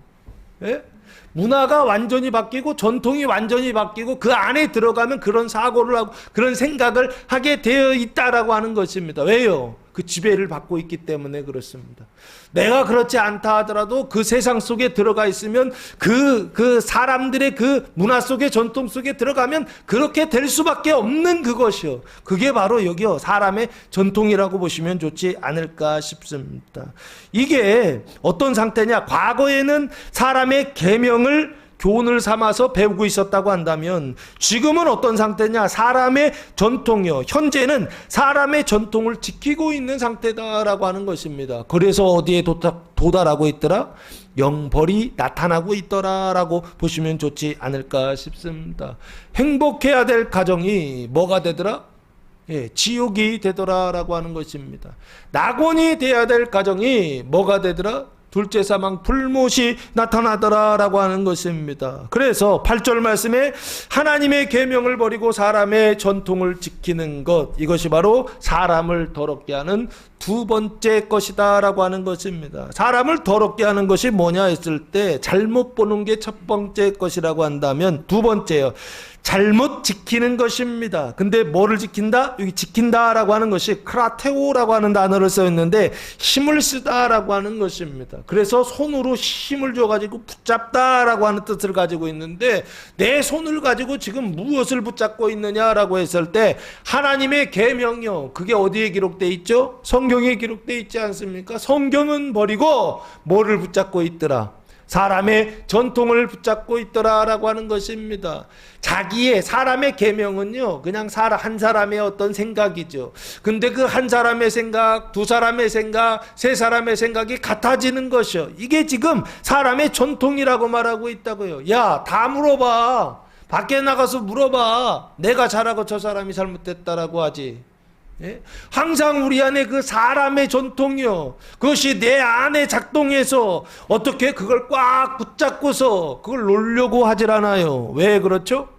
문화가 완전히 바뀌고 전통이 완전히 바뀌고 그 안에 들어가면 그런 사고를 하고 그런 생각을 하게 되어 있다라고 하는 것입니다. 왜요? 그 지배를 받고 있기 때문에 그렇습니다. 내가 그렇지 않다 하더라도 그 세상 속에 들어가 있으면 그 사람들의 그 문화 속에 전통 속에 들어가면 그렇게 될 수밖에 없는 그것이요. 그게 바로 여기요. 사람의 전통이라고 보시면 좋지 않을까 싶습니다. 이게 어떤 상태냐? 과거에는 사람의 계명을 교훈을 삼아서 배우고 있었다고 한다면 지금은 어떤 상태냐? 사람의 전통이요. 현재는 사람의 전통을 지키고 있는 상태다라고 하는 것입니다. 그래서 어디에 도달하고 있더라? 영벌이 나타나고 있더라라고 보시면 좋지 않을까 싶습니다. 행복해야 될 가정이 뭐가 되더라? 지옥이 되더라라고 하는 것입니다. 낙원이 돼야 될 가정이 뭐가 되더라? 둘째 사망 불못이 나타나더라라고 하는 것입니다. 그래서 8절 말씀에 하나님의 계명을 버리고 사람의 전통을 지키는 것, 이것이 바로 사람을 더럽게 하는 두 번째 것이다라고 하는 것입니다. 사람을 더럽게 하는 것이 뭐냐 했을 때 잘못 보는 게 첫 번째 것이라고 한다면 두 번째요. 잘못 지키는 것입니다. 근데 뭐를 지킨다? 여기 지킨다라고 하는 것이 크라테오라고 하는 단어를 써있는데 힘을 쓰다라고 하는 것입니다. 그래서 손으로 힘을 줘가지고 붙잡다라고 하는 뜻을 가지고 있는데 내 손을 가지고 지금 무엇을 붙잡고 있느냐라고 했을 때 하나님의 계명이요. 그게 어디에 기록되어 있죠? 성경에 기록되어 있지 않습니까? 성경은 버리고 뭐를 붙잡고 있더라? 사람의 전통을 붙잡고 있더라라고 하는 것입니다. 자기의 사람의 계명은요 그냥 한 사람의 어떤 생각이죠. 근데 그 한 사람의 생각, 두 사람의 생각, 세 사람의 생각이 같아지는 것이요. 이게 지금 사람의 전통이라고 말하고 있다고요. 야, 다 물어봐. 밖에 나가서 물어봐. 내가 잘하고 저 사람이 잘못됐다라고 하지. 항상 우리 안에 그 사람의 전통이요. 그것이 내 안에 작동해서 어떻게 그걸 꽉 붙잡고서 그걸 놓으려고 하질 않아요. 왜 그렇죠?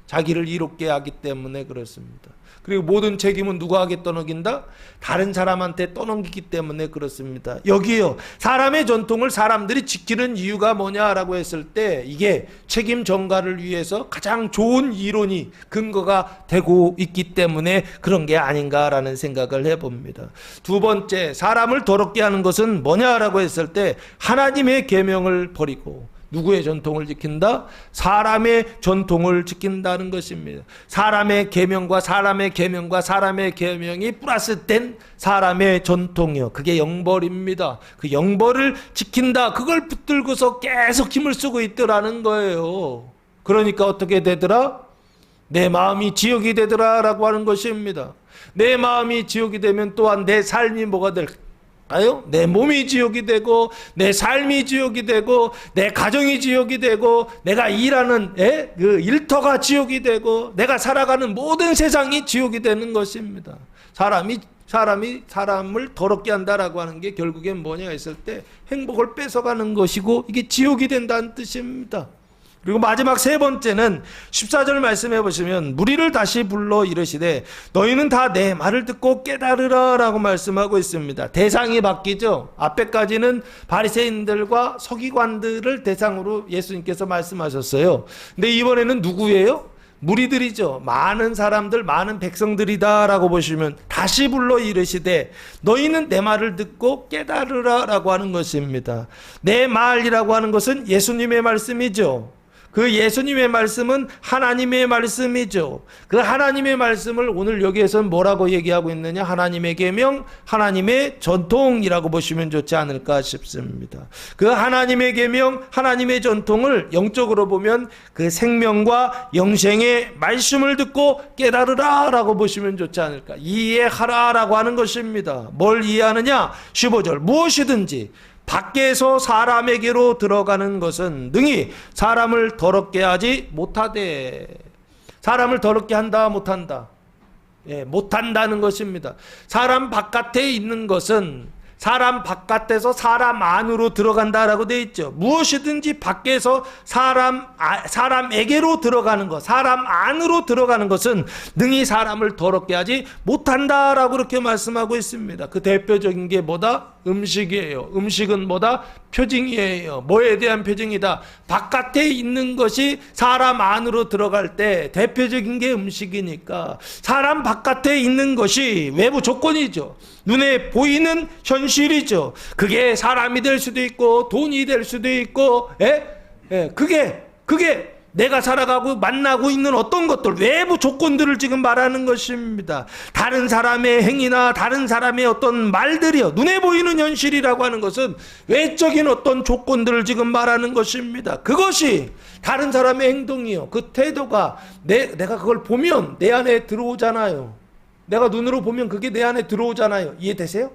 자기를 이롭게 하기 때문에 그렇습니다. 그리고 모든 책임은 누구에게 떠넘긴다? 다른 사람한테 떠넘기기 때문에 그렇습니다. 여기요. 사람의 전통을 사람들이 지키는 이유가 뭐냐라고 했을 때 이게 책임 전가를 위해서 가장 좋은 이론이 근거가 되고 있기 때문에 그런 게 아닌가라는 생각을 해봅니다. 두 번째, 사람을 더럽게 하는 것은 뭐냐라고 했을 때 하나님의 계명을 버리고 누구의 전통을 지킨다? 사람의 전통을 지킨다는 것입니다. 사람의 계명과 사람의 계명과 사람의 계명이 플러스된 사람의 전통이요. 그게 영벌입니다. 그 영벌을 지킨다. 그걸 붙들고서 계속 힘을 쓰고 있더라는 거예요. 그러니까 어떻게 되더라? 내 마음이 지옥이 되더라 라고 하는 것입니다. 내 마음이 지옥이 되면 또한 내 삶이 뭐가 될까요? 내 몸이 지옥이 되고 내 삶이 지옥이 되고 내 가정이 지옥이 되고 내가 일하는 그 일터가 지옥이 되고 내가 살아가는 모든 세상이 지옥이 되는 것입니다. 사람이 사람을 더럽게 한다라고 하는 게 결국엔 뭐냐 했을 때 행복을 뺏어가는 것이고 이게 지옥이 된다는 뜻입니다. 그리고 마지막 세 번째는 14절 말씀해 보시면 무리를 다시 불러 이르시되 너희는 다 내 말을 듣고 깨달으라 라고 말씀하고 있습니다. 대상이 바뀌죠. 앞에까지는 바리새인들과 서기관들을 대상으로 예수님께서 말씀하셨어요. 근데 이번에는 누구예요? 무리들이죠. 많은 사람들, 많은 백성들이다 라고 보시면 다시 불러 이르시되 너희는 내 말을 듣고 깨달으라 라고 하는 것입니다. 내 말이라고 하는 것은 예수님의 말씀이죠. 그 예수님의 말씀은 하나님의 말씀이죠. 그 하나님의 말씀을 오늘 여기에서는 뭐라고 얘기하고 있느냐? 하나님의 계명, 하나님의 전통이라고 보시면 좋지 않을까 싶습니다. 그 하나님의 계명, 하나님의 전통을 영적으로 보면 그 생명과 영생의 말씀을 듣고 깨달으라 라고 보시면 좋지 않을까. 이해하라 라고 하는 것입니다. 뭘 이해하느냐? 15절 무엇이든지 밖에서 사람에게로 들어가는 것은 능히 사람을 더럽게 하지 못하되. 사람을 더럽게 한다 못한다? 못한다는 것입니다. 사람 바깥에 있는 것은 사람 바깥에서 사람 안으로 들어간다라고 되어 있죠. 무엇이든지 밖에서 사람에게로 들어가는 것, 사람 안으로 들어가는 것은 능히 사람을 더럽게 하지 못한다라고 그렇게 말씀하고 있습니다. 그 대표적인 게 뭐다? 음식이에요. 음식은 뭐다? 표징이에요. 뭐에 대한 표징이다? 바깥에 있는 것이 사람 안으로 들어갈 때 대표적인 게 음식이니까 사람 바깥에 있는 것이 외부 조건이죠. 눈에 보이는 현실이죠. 그게 사람이 될 수도 있고 돈이 될 수도 있고 그게 내가 살아가고 만나고 있는 어떤 것들, 외부 조건들을 지금 말하는 것입니다. 다른 사람의 행위나 다른 사람의 어떤 말들이요. 눈에 보이는 현실이라고 하는 것은 외적인 어떤 조건들을 지금 말하는 것입니다. 그것이 다른 사람의 행동이요. 그 태도가 내가 그걸 보면 내 안에 들어오잖아요. 내가 눈으로 보면 그게 내 안에 들어오잖아요. 이해되세요?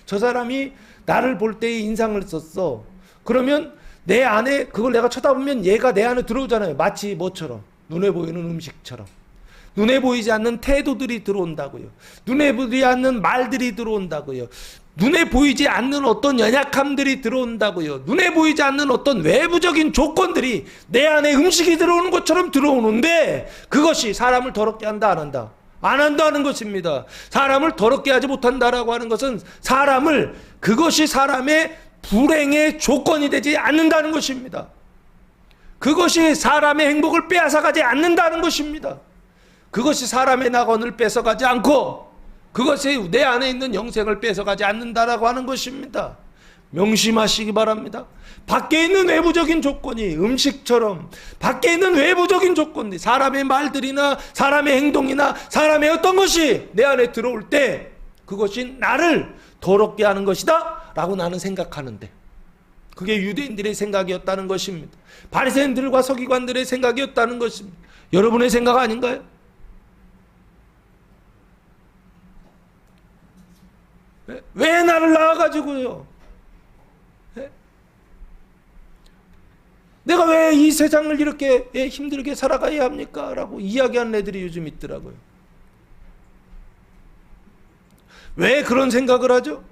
저 사람이 나를 볼 때의 인상을 썼어. 그러면 내 안에 그걸 내가 쳐다보면 얘가 내 안에 들어오잖아요. 마치 뭐처럼? 눈에 보이는 음식처럼. 눈에 보이지 않는 태도들이 들어온다고요. 눈에 보이지 않는 말들이 들어온다고요. 눈에 보이지 않는 어떤 연약함들이 들어온다고요. 눈에 보이지 않는 어떤 외부적인 조건들이 내 안에 음식이 들어오는 것처럼 들어오는데 그것이 사람을 더럽게 한다 안 한다? 안 한다는 것입니다. 사람을 더럽게 하지 못한다라고 하는 것은 그것이 사람의 불행의 조건이 되지 않는다는 것입니다. 그것이 사람의 행복을 빼앗아가지 않는다는 것입니다. 그것이 사람의 낙원을 뺏어가지 않고 그것이 내 안에 있는 영생을 뺏어가지 않는다라고 하는 것입니다. 명심하시기 바랍니다. 밖에 있는 외부적인 조건이 음식처럼 밖에 있는 외부적인 조건이 사람의 말들이나 사람의 행동이나 사람의 어떤 것이 내 안에 들어올 때 그것이 나를 더럽게 하는 것이다 라고 나는 생각하는데 그게 유대인들의 생각이었다는 것입니다. 바리새인들과 서기관들의 생각이었다는 것입니다. 여러분의 생각 아닌가요? 왜 나를 낳아가지고요? 내가 왜 이 세상을 이렇게 힘들게 살아가야 합니까? 라고 이야기하는 애들이 요즘 있더라고요. 왜 그런 생각을 하죠?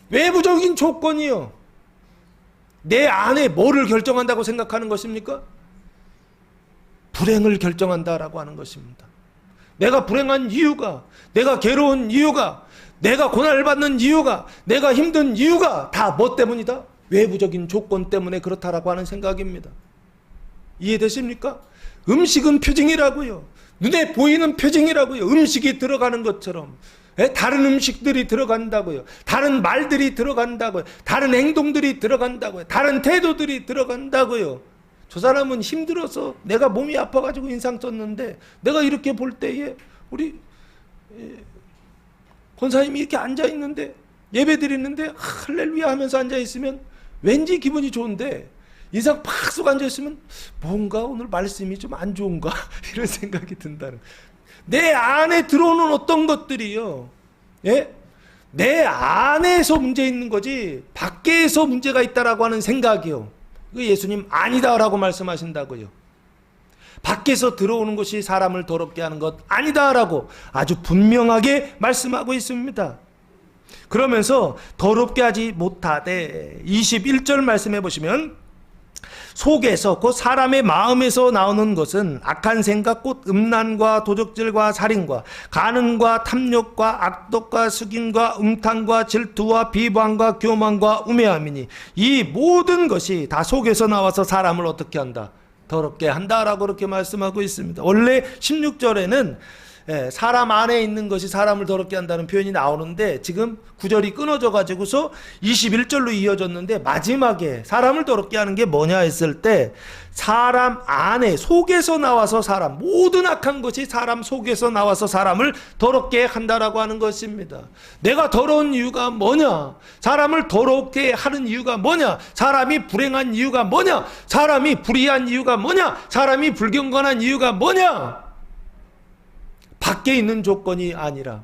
외부적인 조건이요. 내 안에 뭐를 결정한다고 생각하는 것입니까? 불행을 결정한다라고 하는 것입니다. 내가 불행한 이유가, 내가 괴로운 이유가, 내가 고난을 받는 이유가, 내가 힘든 이유가 다 뭐 때문이다? 외부적인 조건 때문에 그렇다라고 하는 생각입니다. 이해되십니까? 음식은 표징이라고요. 눈에 보이는 표징이라고요. 음식이 들어가는 것처럼 다른 음식들이 들어간다고요. 다른 말들이 들어간다고요. 다른 행동들이 들어간다고요. 다른 태도들이 들어간다고요. 저 사람은 힘들어서 내가 몸이 아파가지고 인상 썼는데 내가 이렇게 볼 때에 우리 권사님이 이렇게 앉아있는데 예배 드리는데 할렐루야 하면서 앉아있으면 왠지 기분이 좋은데 인상 팍 쏘고 앉아있으면 뭔가 오늘 말씀이 좀 안 좋은가 이런 생각이 든다는, 내 안에 들어오는 어떤 것들이요, 내 안에서 문제 있는 거지 밖에서 문제가 있다라고 하는 생각이요, 예수님 아니다라고 말씀하신다고요. 밖에서 들어오는 것이 사람을 더럽게 하는 것 아니다라고 아주 분명하게 말씀하고 있습니다. 그러면서 더럽게 하지 못하되 21절 말씀해 보시면, 속에서 곧 사람의 마음에서 나오는 것은 악한 생각 곧 음란과 도적질과 살인과 간음과 탐욕과 악독과 숙임과 음탕과 질투와 비방과 교만과 우매함이니 이 모든 것이 다 속에서 나와서 사람을 어떻게 한다? 더럽게 한다라고 그렇게 말씀하고 있습니다. 원래 16절에는 사람 안에 있는 것이 사람을 더럽게 한다는 표현이 나오는데 지금 구절이 끊어져 가지고서 21절로 이어졌는데, 마지막에 사람을 더럽게 하는 게 뭐냐 했을 때 사람 안에 속에서 나와서 사람, 모든 악한 것이 사람 속에서 나와서 사람을 더럽게 한다라고 하는 것입니다. 내가 더러운 이유가 뭐냐? 사람을 더럽게 하는 이유가 뭐냐? 사람이 불행한 이유가 뭐냐? 사람이 불의한 이유가 뭐냐? 사람이 불경건한 이유가 뭐냐? 밖에 있는 조건이 아니라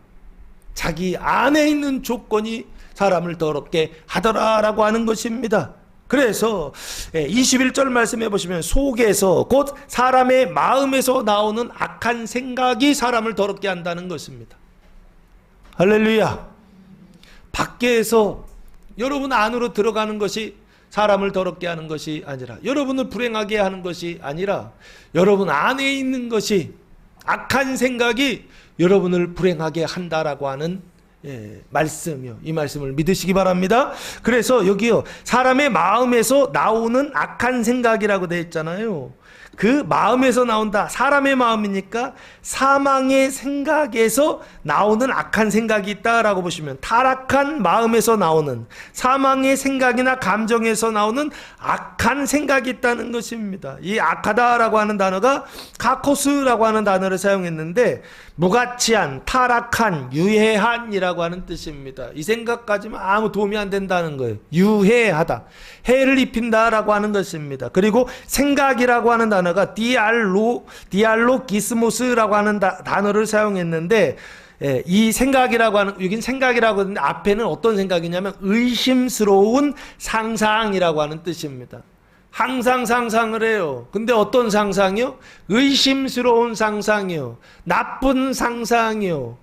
자기 안에 있는 조건이 사람을 더럽게 하더라라고 하는 것입니다. 그래서 21절 말씀해 보시면, 속에서 곧 사람의 마음에서 나오는 악한 생각이 사람을 더럽게 한다는 것입니다. 할렐루야. 밖에서 여러분 안으로 들어가는 것이 사람을 더럽게 하는 것이 아니라, 여러분을 불행하게 하는 것이 아니라, 여러분 안에 있는 것이, 악한 생각이 여러분을 불행하게 한다라고 하는 말씀이요. 이 말씀을 믿으시기 바랍니다. 그래서 여기요, 사람의 마음에서 나오는 악한 생각이라고 되어 있잖아요. 그 마음에서 나온다. 사람의 마음이니까 사망의 생각에서 나오는 악한 생각이 있다라고 보시면, 타락한 마음에서 나오는 사망의 생각이나 감정에서 나오는 악한 생각이 있다는 것입니다. 이 악하다라고 하는 단어가 카코스라고 하는 단어를 사용했는데, 무가치한, 타락한, 유해한이라고 하는 뜻입니다. 이 생각까지는 아무 도움이 안 된다는 거예요. 유해하다, 해를 입힌다라고 하는 것입니다. 그리고 생각이라고 하는 단어가 디알로기스모스라고 하는 단어를 사용했는데, 이 생각이라고 하는, 여긴 생각이라고 하는데 앞에는 어떤 생각이냐면 의심스러운 상상이라고 하는 뜻입니다. 항상 상상을 해요. 근데 어떤 상상이요? 의심스러운 상상이요. 나쁜 상상이요.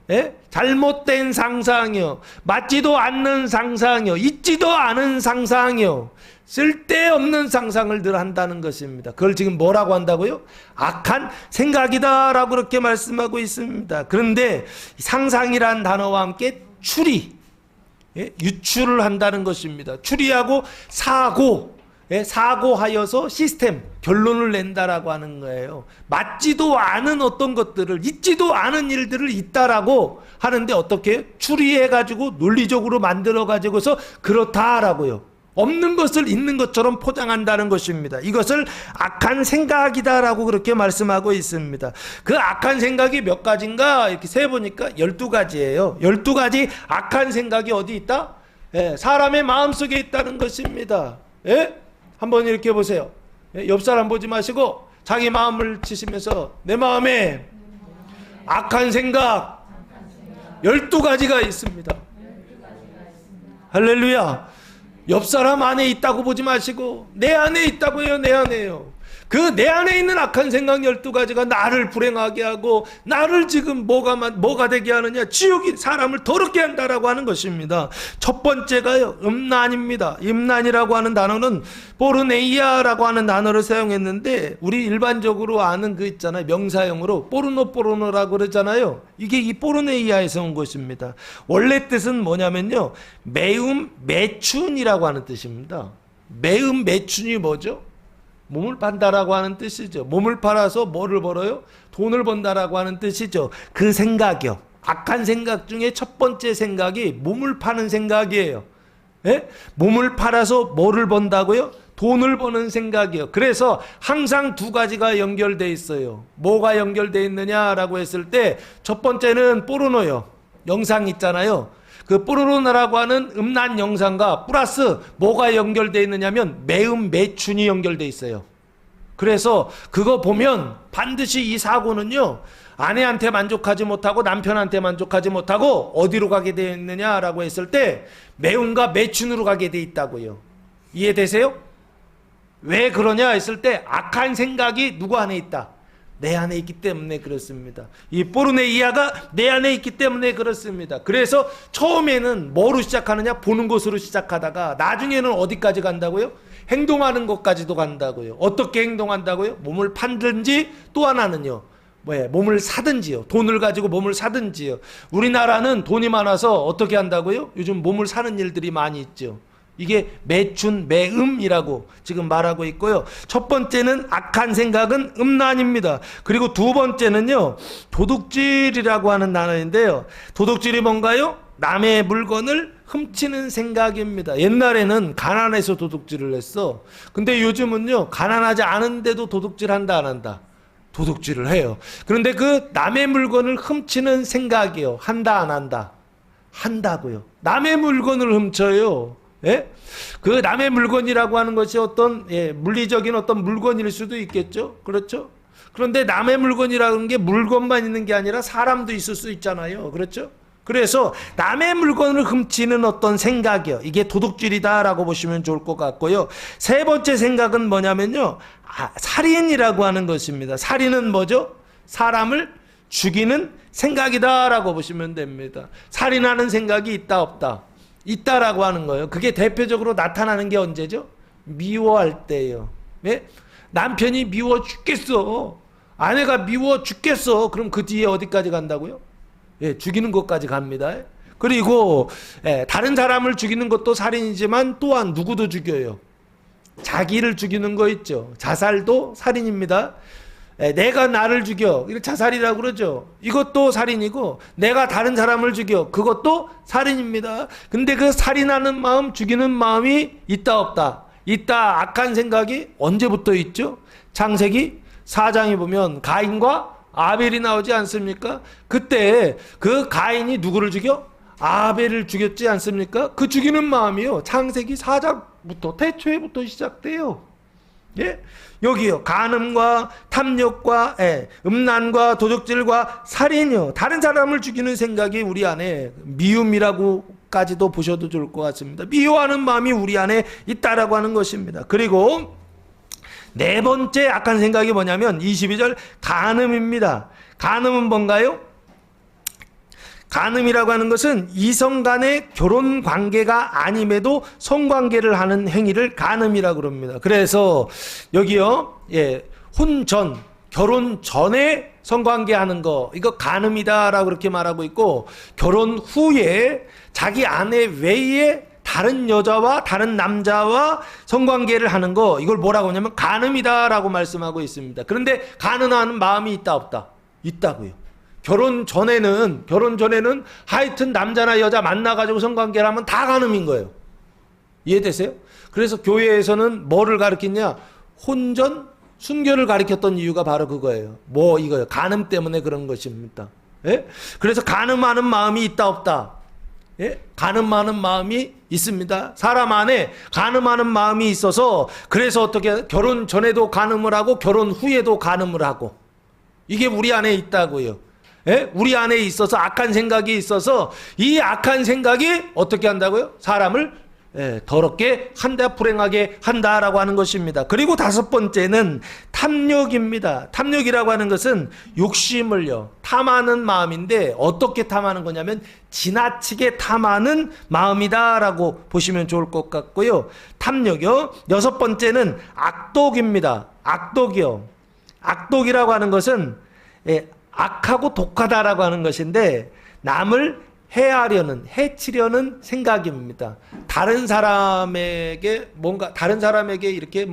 잘못된 상상이요. 맞지도 않는 상상이요. 있지도 않은 상상이요. 쓸데없는 상상을 늘 한다는 것입니다. 그걸 지금 뭐라고 한다고요? 악한 생각이다 라고 그렇게 말씀하고 있습니다. 그런데 상상이란 단어와 함께 추리, 유추를 한다는 것입니다. 추리하고 사고하여서 시스템, 결론을 낸다라고 하는 거예요. 맞지도 않은 어떤 것들을, 있지도 않은 일들을 있다라고 하는데 어떻게 추리해가지고 논리적으로 만들어가지고서 그렇다라고요. 없는 것을 있는 것처럼 포장한다는 것입니다. 이것을 악한 생각이다라고 그렇게 말씀하고 있습니다. 그 악한 생각이 몇 가지인가 이렇게 세보니까 12가지예요. 12가지 악한 생각이 어디 있다? 사람의 마음속에 있다는 것입니다. 한번 이렇게 보세요. 옆 사람 보지 마시고 자기 마음을 치시면서, 내 마음에 악한 생각 12가지가 있습니다. 할렐루야. 옆 사람 안에 있다고 보지 마시고 내 안에 있다고 해요. 내 안에요. 그 내 안에 있는 악한 생각 12가지가 나를 불행하게 하고 나를 지금 뭐가 되게 하느냐? 지옥이 사람을 더럽게 한다라고 하는 것입니다. 첫 번째가요, 음란입니다. 음란이라고 하는 단어는 포르네이아라고 하는 단어를 사용했는데, 우리 일반적으로 아는 그 있잖아요. 명사형으로 포르노라고 그러잖아요. 이게 이 포르네이아에서 온 것입니다. 원래 뜻은 뭐냐면요, 매음 매춘이라고 하는 뜻입니다. 매음 매춘이 뭐죠? 몸을 판다라고 하는 뜻이죠. 몸을 팔아서 뭐를 벌어요? 돈을 번다라고 하는 뜻이죠. 그 생각이요. 악한 생각 중에 첫 번째 생각이 몸을 파는 생각이에요. 예? 몸을 팔아서 뭐를 번다고요? 돈을 버는 생각이요. 그래서 항상 두 가지가 연결돼 있어요. 뭐가 연결돼 있느냐라고 했을 때 첫 번째는 포르노요. 영상 있잖아요. 그 포르노라고 하는 음란 영상과 플러스 뭐가 연결돼 있느냐면 매음 매춘이 연결돼 있어요. 그래서 그거 보면 반드시 이 사고는요, 아내한테 만족하지 못하고 남편한테 만족하지 못하고 어디로 가게 되어 있느냐라고 했을 때 매움과 매춘으로 가게 되어 있다고요. 이해되세요? 왜 그러냐 했을 때 악한 생각이 누구 안에 있다? 내 안에 있기 때문에 그렇습니다. 이 포르네이아가 내 안에 있기 때문에 그렇습니다. 그래서 처음에는 뭐로 시작하느냐? 보는 것으로 시작하다가 나중에는 어디까지 간다고요? 행동하는 것까지도 간다고요. 어떻게 행동한다고요? 몸을 판든지 또 하나는요, 몸을 사든지요. 돈을 가지고 몸을 사든지요. 우리나라는 돈이 많아서 어떻게 한다고요? 요즘 몸을 사는 일들이 많이 있죠. 이게 매춘, 매음이라고 지금 말하고 있고요. 첫 번째는 악한 생각은 음란입니다. 그리고 두 번째는요, 도둑질이라고 하는 단어인데요. 도둑질이 뭔가요? 남의 물건을 훔치는 생각입니다. 옛날에는 가난해서 도둑질을 했어. 근데 요즘은요, 가난하지 않은데도 도둑질 한다, 안 한다? 도둑질을 해요. 그런데 그 남의 물건을 훔치는 생각이요. 한다, 안 한다? 한다고요. 남의 물건을 훔쳐요. 예? 그 남의 물건이라고 하는 것이 어떤 물리적인 어떤 물건일 수도 있겠죠. 그렇죠? 그런데 남의 물건이라는 게 물건만 있는 게 아니라 사람도 있을 수 있잖아요. 그렇죠? 그래서 남의 물건을 훔치는 어떤 생각이요. 이게 도둑질이다라고 보시면 좋을 것 같고요. 세 번째 생각은 뭐냐면요. 살인이라고 하는 것입니다. 살인은 뭐죠? 사람을 죽이는 생각이다라고 보시면 됩니다. 살인하는 생각이 있다 없다? 있다라고 하는 거예요. 그게 대표적으로 나타나는 게 언제죠? 미워할 때예요. 예? 남편이 미워 죽겠어. 아내가 미워 죽겠어. 그럼 그 뒤에 어디까지 간다고요? 예, 죽이는 것까지 갑니다. 그리고 다른 사람을 죽이는 것도 살인이지만 또한 누구도 죽여요. 자기를 죽이는 거 있죠. 자살도 살인입니다. 내가 나를 죽여, 이거 자살이라고 그러죠. 이것도 살인이고, 내가 다른 사람을 죽여, 그것도 살인입니다. 근데 그 살인하는 마음, 죽이는 마음이 있다 없다? 있다. 악한 생각이 언제부터 있죠? 창세기 4장에 보면 가인과 아벨이 나오지 않습니까? 그때 그 가인이 누구를 죽여? 아벨을 죽였지 않습니까? 그 죽이는 마음이요, 창세기 4장부터 태초에부터 시작돼요. 예? 여기요, 간음과 탐욕과 음란과 도둑질과 살인이요, 다른 사람을 죽이는 생각이 우리 안에 미움이라고까지도 보셔도 좋을 것 같습니다. 미워하는 마음이 우리 안에 있다라고 하는 것입니다. 그리고 네 번째 악한 생각이 뭐냐면 22절 간음입니다. 간음은 뭔가요? 간음이라고 하는 것은 이성 간의 결혼 관계가 아님에도 성관계를 하는 행위를 간음이라고 그럽니다. 그래서 여기요, 혼전, 결혼 전에 성관계 하는 거, 이거 간음이다라고 그렇게 말하고 있고, 결혼 후에 자기 아내 외에 다른 여자와 다른 남자와 성관계를 하는 거, 이걸 뭐라고 하냐면 간음이다라고 말씀하고 있습니다. 그런데 간음하는 마음이 있다 없다? 있다고요. 결혼 전에는 하여튼 남자나 여자 만나가지고 성관계를 하면 다 간음인 거예요. 이해되세요? 그래서 교회에서는 뭐를 가르쳤냐? 혼전, 순결을 가르쳤던 이유가 바로 그거예요. 이거예요. 간음 때문에 그런 것입니다. 예? 그래서 간음하는 마음이 있다 없다? 예? 간음하는 마음이 있습니다. 사람 안에 간음하는 마음이 있어서, 그래서 어떻게 결혼 전에도 간음을 하고 결혼 후에도 간음을 하고, 이게 우리 안에 있다고요. 예? 우리 안에 있어서 악한 생각이 있어서 이 악한 생각이 어떻게 한다고요? 사람을 더럽게 한다, 불행하게 한다라고 하는 것입니다. 그리고 다섯 번째는 탐욕입니다. 탐욕이라고 하는 것은 욕심을요, 탐하는 마음인데, 어떻게 탐하는 거냐면 지나치게 탐하는 마음이다라고 보시면 좋을 것 같고요. 탐욕이요. 여섯 번째는 악독입니다. 악독이요. 악독이라고 하는 것은 악하고 독하다라고 하는 것인데, 남을 해하려는, 해치려는 생각입니다. 다른 사람에게 이렇게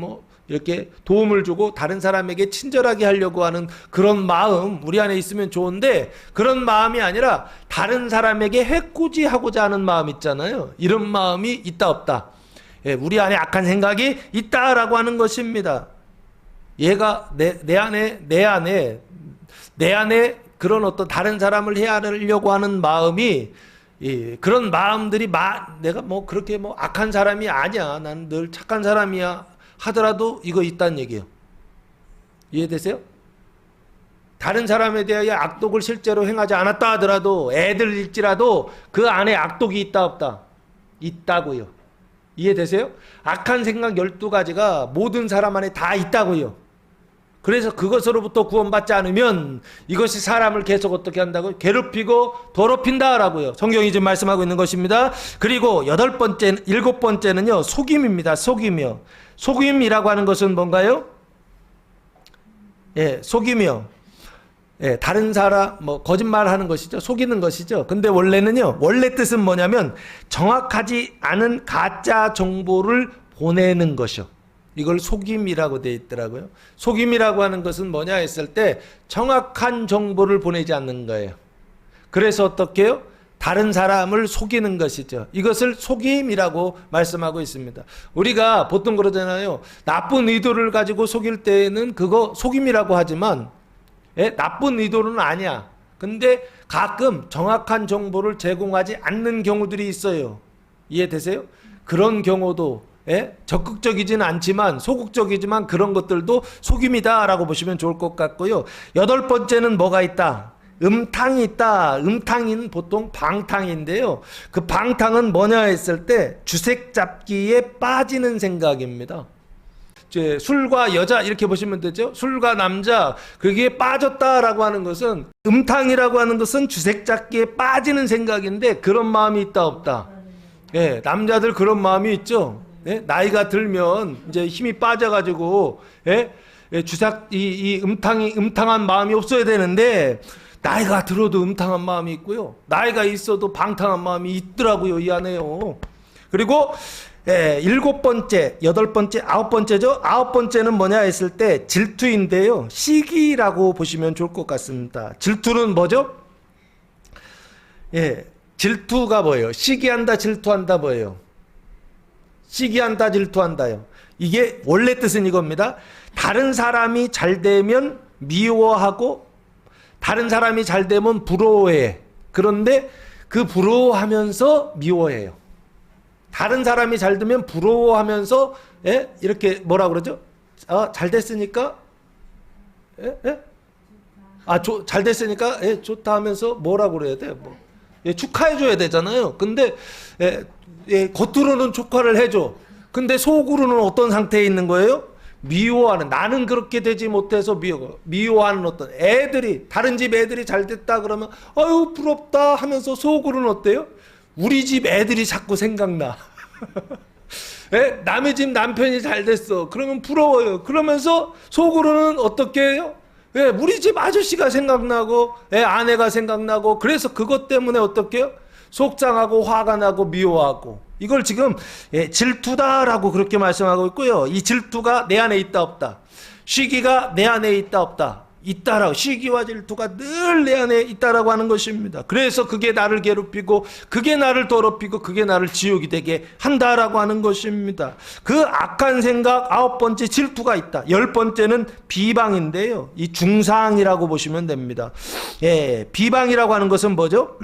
이렇게 도움을 주고 다른 사람에게 친절하게 하려고 하는 그런 마음 우리 안에 있으면 좋은데, 그런 마음이 아니라 다른 사람에게 해코지하고자 하는 마음 있잖아요. 이런 마음이 있다 없다? 예, 우리 안에 악한 생각이 있다라고 하는 것입니다. 얘가 내 안에 그런 어떤 다른 사람을 해하려고 하는 마음이, 그런 마음들이 내가 뭐 그렇게 뭐 악한 사람이 아니야, 난 늘 착한 사람이야 하더라도 이거 있다는 얘기예요. 이해되세요? 다른 사람에 대하여 악독을 실제로 행하지 않았다 하더라도, 애들일지라도 그 안에 악독이 있다 없다? 있다고요. 이해되세요? 악한 생각 12가지가 모든 사람 안에 다 있다고요. 그래서 그것으로부터 구원받지 않으면 이것이 사람을 계속 어떻게 한다고요? 괴롭히고 더럽힌다라고요. 성경이 지금 말씀하고 있는 것입니다. 그리고 7번째는요, 속임입니다. 속임이요. 속임이라고 하는 것은 뭔가요? 예, 속임이요. 예, 다른 사람, 거짓말하는 것이죠. 속이는 것이죠. 근데 원래는요, 원래 뜻은 뭐냐면 정확하지 않은 가짜 정보를 보내는 것이요. 이걸 속임이라고 되어 있더라고요. 속임이라고 하는 것은 뭐냐 했을 때 정확한 정보를 보내지 않는 거예요. 그래서 어떻게 해요? 다른 사람을 속이는 것이죠. 이것을 속임이라고 말씀하고 있습니다. 우리가 보통 그러잖아요. 나쁜 의도를 가지고 속일 때는 그거 속임이라고 하지만, 나쁜 의도는 아니야. 근데 가끔 정확한 정보를 제공하지 않는 경우들이 있어요. 이해되세요? 그런 경우도 적극적이지는 않지만 소극적이지만 그런 것들도 속임이다 라고 보시면 좋을 것 같고요. 8번째는 뭐가 있다? 음탕이 있다. 음탕인 보통 방탕인데요. 그 방탕은 뭐냐 했을 때 주색 잡기에 빠지는 생각입니다. 술과 여자 이렇게 보시면 되죠. 술과 남자 거기에 빠졌다라고 하는 것은, 음탕이라고 하는 것은 주색 잡기에 빠지는 생각인데 그런 마음이 있다 없다? 예, 남자들 그런 마음이 있죠. 예? 나이가 들면 이제 힘이 빠져가지고 음탕한 마음이 없어야 되는데 나이가 들어도 음탕한 마음이 있고요. 나이가 있어도 방탕한 마음이 있더라고요, 이 안에요. 그리고 7번째, 8번째, 9번째죠. 9번째는 뭐냐 했을 때 질투인데요. 시기라고 보시면 좋을 것 같습니다. 질투는 뭐죠? 질투가 뭐예요? 시기한다, 질투한다 뭐예요? 시기한다, 질투한다요. 이게 원래 뜻은 이겁니다. 다른 사람이 잘 되면 미워하고 다른 사람이 잘 되면 부러워해. 그런데 그 부러워하면서 미워해요. 다른 사람이 잘 되면 부러워하면서 이렇게 뭐라 그러죠? 잘 됐으니까 잘 됐으니까 좋다 하면서 뭐라 그래야 돼요? 축하해 줘야 되잖아요. 근데 겉으로는 축하를 해줘. 근데 속으로는 어떤 상태에 있는 거예요? 미워하는, 나는 그렇게 되지 못해서 미워하는 어떤 애들이, 다른 집 애들이 잘 됐다 그러면 아유 부럽다 하면서 속으로는 어때요? 우리 집 애들이 자꾸 생각나. 남의 집 남편이 잘 됐어. 그러면 부러워요. 그러면서 속으로는 어떻게 해요? 우리 집 아저씨가 생각나고 아내가 생각나고, 그래서 그것 때문에 어떻게 해요? 속상하고 화가 나고 미워하고. 이걸 지금 질투다라고 그렇게 말씀하고 있고요. 이 질투가 내 안에 있다 없다? 시기가 내 안에 있다 없다? 있다라고. 시기와 질투가 늘 내 안에 있다라고 하는 것입니다. 그래서 그게 나를 괴롭히고 그게 나를 더럽히고 그게 나를 지옥이 되게 한다라고 하는 것입니다. 그 악한 생각 9번째 질투가 있다. 10번째는 비방인데요. 이 중상이라고 보시면 됩니다. 비방이라고 하는 것은 뭐죠?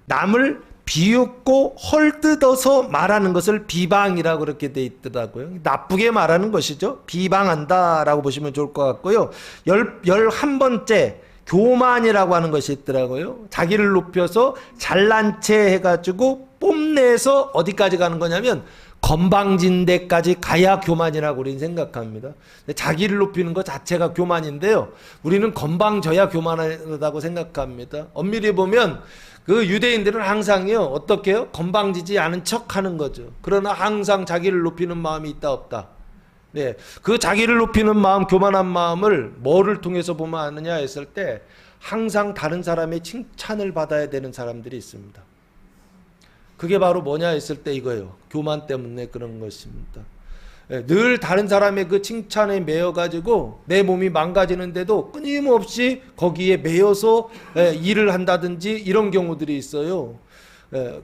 남을 비웃고 헐뜯어서 말하는 것을 비방이라고 그렇게 돼 있더라고요. 나쁘게 말하는 것이죠. 비방한다라고 보시면 좋을 것 같고요. 11번째 교만이라고 하는 것이 있더라고요. 자기를 높여서 잘난 체 해가지고 뽐내서 어디까지 가는 거냐면 건방진데까지 가야 교만이라고 우리는 생각합니다. 자기를 높이는 것 자체가 교만인데요. 우리는 건방져야 교만하다고 생각합니다. 엄밀히 보면 그 유대인들은 항상요, 어떻게 해요? 건방지지 않은 척 하는 거죠. 그러나 항상 자기를 높이는 마음이 있다 없다? 그 자기를 높이는 마음, 교만한 마음을 뭐를 통해서 보면 아느냐 했을 때 항상 다른 사람의 칭찬을 받아야 되는 사람들이 있습니다. 그게 바로 뭐냐 했을 때 이거예요. 교만 때문에 그런 것입니다. 늘 다른 사람의 그 칭찬에 매여가지고 내 몸이 망가지는데도 끊임없이 거기에 매여서 일을 한다든지 이런 경우들이 있어요.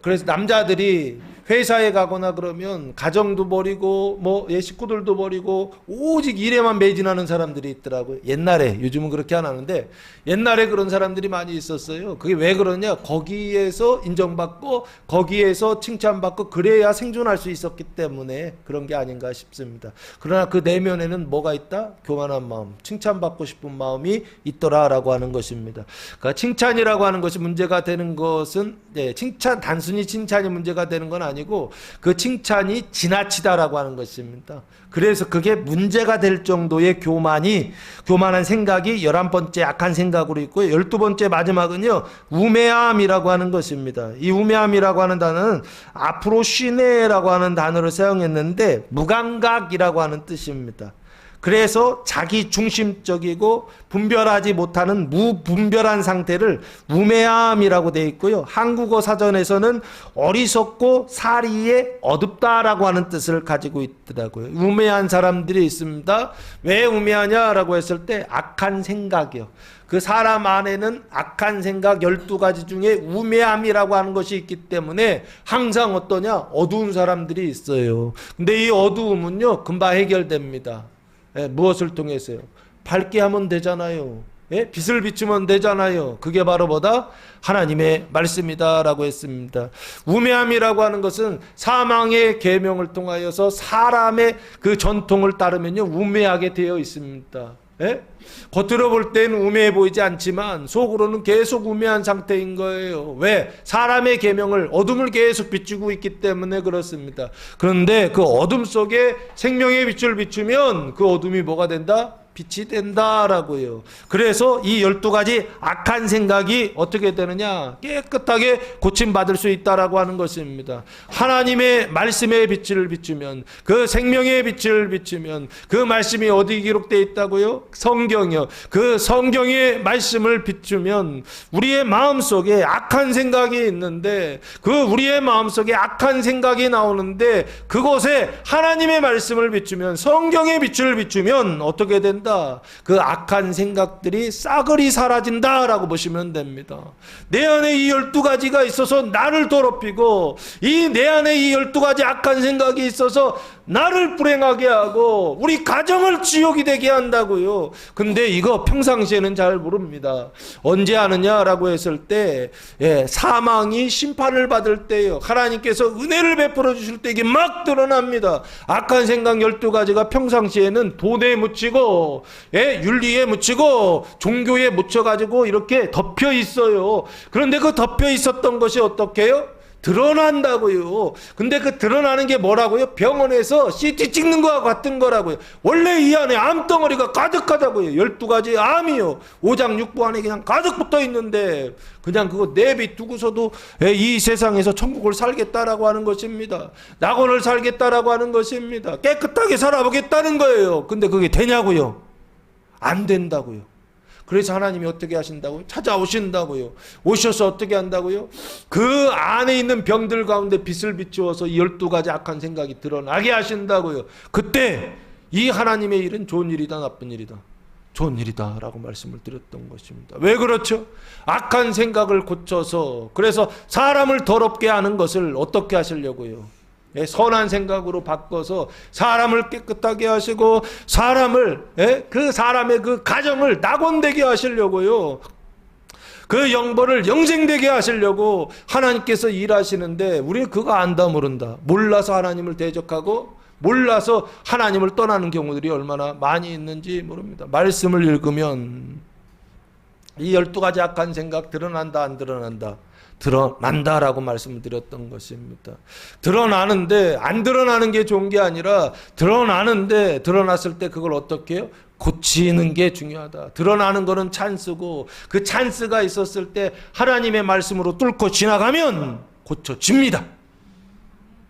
그래서 남자들이 회사에 가거나 그러면 가정도 버리고 뭐 식구들도 버리고 오직 일에만 매진하는 사람들이 있더라고요. 옛날에, 요즘은 그렇게 안 하는데 옛날에 그런 사람들이 많이 있었어요. 그게 왜 그러냐? 거기에서 인정받고 거기에서 칭찬받고 그래야 생존할 수 있었기 때문에 그런 게 아닌가 싶습니다. 그러나 그 내면에는 뭐가 있다? 교만한 마음, 칭찬받고 싶은 마음이 있더라라고 하는 것입니다. 그러니까 칭찬이라고 하는 것이 문제가 되는 것은 단순히 칭찬이 문제가 되는 건 아니고 그 칭찬이 지나치다라고 하는 것입니다. 그래서 그게 문제가 될 정도의 교만한 생각이 11번째 악한 생각으로 있고요. 12번째 마지막은요, 우매함이라고 하는 것입니다. 이 우매함이라고 하는 단어는 앞으로 쉬네라고 하는 단어를 사용했는데 무감각이라고 하는 뜻입니다. 그래서 자기 중심적이고 분별하지 못하는 무분별한 상태를 우매함이라고 되어 있고요. 한국어 사전에서는 어리석고 사리에 어둡다라고 하는 뜻을 가지고 있더라고요. 우매한 사람들이 있습니다. 왜 우매하냐라고 했을 때 악한 생각이요. 그 사람 안에는 악한 생각 12가지 중에 우매함이라고 하는 것이 있기 때문에 항상 어떠냐? 어두운 사람들이 있어요. 근데 이 어두움은요, 금방 해결됩니다. 무엇을 통해서요? 밝게 하면 되잖아요. 빛을 비추면 되잖아요. 그게 바로 뭐다? 하나님의 말씀이다라고 했습니다. 우매함이라고 하는 것은 사망의 계명을 통하여서 사람의 그 전통을 따르면요, 우매하게 되어 있습니다. 겉으로 볼 때는 우매해 보이지 않지만 속으로는 계속 우매한 상태인 거예요. 왜? 사람의 계명을, 어둠을 계속 비추고 있기 때문에 그렇습니다. 그런데 그 어둠 속에 생명의 빛을 비추면 그 어둠이 뭐가 된다? 빛이 된다라고요. 그래서 이 12가지 악한 생각이 어떻게 되느냐? 깨끗하게 고침받을 수 있다라고 하는 것입니다. 하나님의 말씀의 빛을 비추면, 그 생명의 빛을 비추면, 그 말씀이 어디 기록되어 있다고요? 성경이요. 그 성경의 말씀을 비추면 우리의 마음속에 악한 생각이 있는데, 그 우리의 마음속에 악한 생각이 나오는데 그곳에 하나님의 말씀을 비추면, 성경의 빛을 비추면 어떻게 된다? 그 악한 생각들이 싸그리 사라진다라고 보시면 됩니다. 내 안에 이 12가지가 있어서 나를 더럽히고, 이 내 안에 이 12가지 악한 생각이 있어서 나를 불행하게 하고 우리 가정을 지옥이 되게 한다고요. 근데 이거 평상시에는 잘 모릅니다. 언제 하느냐라고 했을 때, 사망이 심판을 받을 때요, 하나님께서 은혜를 베풀어 주실 때 이게 막 드러납니다. 악한 생각 12가지가 평상시에는 돈에 묻히고 윤리에 묻히고 종교에 묻혀가지고 이렇게 덮여 있어요. 그런데 그 덮여 있었던 것이 어떻게 해요? 드러난다고요. 근데 그 드러나는 게 뭐라고요? 병원에서 CT 찍는 거와 같은 거라고요. 원래 이 안에 암덩어리가 가득하다고요. 12가지 암이요, 오장육부 안에 그냥 가득 붙어 있는데 그냥 그거 내비두고서도 이 세상에서 천국을 살겠다라고 하는 것입니다. 낙원을 살겠다라고 하는 것입니다. 깨끗하게 살아보겠다는 거예요. 근데 그게 되냐고요? 안 된다고요. 그래서 하나님이 어떻게 하신다고요? 찾아오신다고요. 오셔서 어떻게 한다고요? 그 안에 있는 병들 가운데 빛을 비추어서 12가지 악한 생각이 드러나게 하신다고요. 그때 이 하나님의 일은 좋은 일이다, 나쁜 일이다? 좋은 일이다 라고 말씀을 드렸던 것입니다. 왜 그렇죠? 악한 생각을 고쳐서, 그래서 사람을 더럽게 하는 것을 어떻게 하시려고요? 선한 생각으로 바꿔서 사람을 깨끗하게 하시고, 사람을, 그 사람의 그 가정을 낙원되게 하시려고요. 그 영벌을 영생되게 하시려고 하나님께서 일하시는데 우리는 그거 안다 모른다, 몰라서 하나님을 대적하고 몰라서 하나님을 떠나는 경우들이 얼마나 많이 있는지 모릅니다. 말씀을 읽으면 이 12가지 악한 생각 드러난다, 안 드러난다? 드러난다라고 말씀을 드렸던 것입니다. 드러나는데 안 드러나는 게 좋은 게 아니라, 드러나는데 드러났을 때 그걸 어떻게 해요? 고치는 게 중요하다. 드러나는 거는 찬스고, 그 찬스가 있었을 때 하나님의 말씀으로 뚫고 지나가면 고쳐집니다.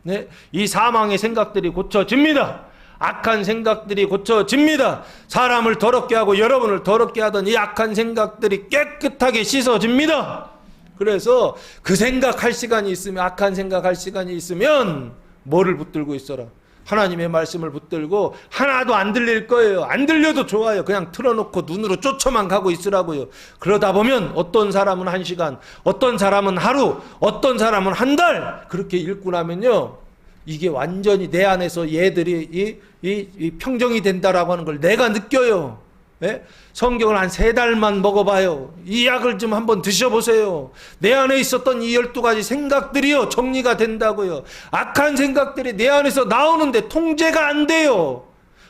네? 이 사망의 생각들이 고쳐집니다. 악한 생각들이 고쳐집니다. 사람을 더럽게 하고 여러분을 더럽게 하던 이 악한 생각들이 깨끗하게 씻어집니다. 그래서 그 생각할 시간이 있으면, 악한 생각할 시간이 있으면 뭐를 붙들고 있어라? 하나님의 말씀을 붙들고 하나도 안 들릴 거예요. 안 들려도 좋아요. 그냥 틀어놓고 눈으로 쫓아만 가고 있으라고요. 그러다 보면 어떤 사람은 1시간, 어떤 사람은 하루, 어떤 사람은 한 달 그렇게 읽고 나면요. 이게 완전히 내 안에서 얘들이 이 평정이 된다라고 하는 걸 내가 느껴요. 예? 성경을 한 3달만 먹어봐요. 이 약을 좀 한번 드셔보세요. 내 안에 있었던 이 12가지 생각들이요 정리가 된다고요. 악한 생각들이 내 안에서 나오는데 통제가 안 돼요.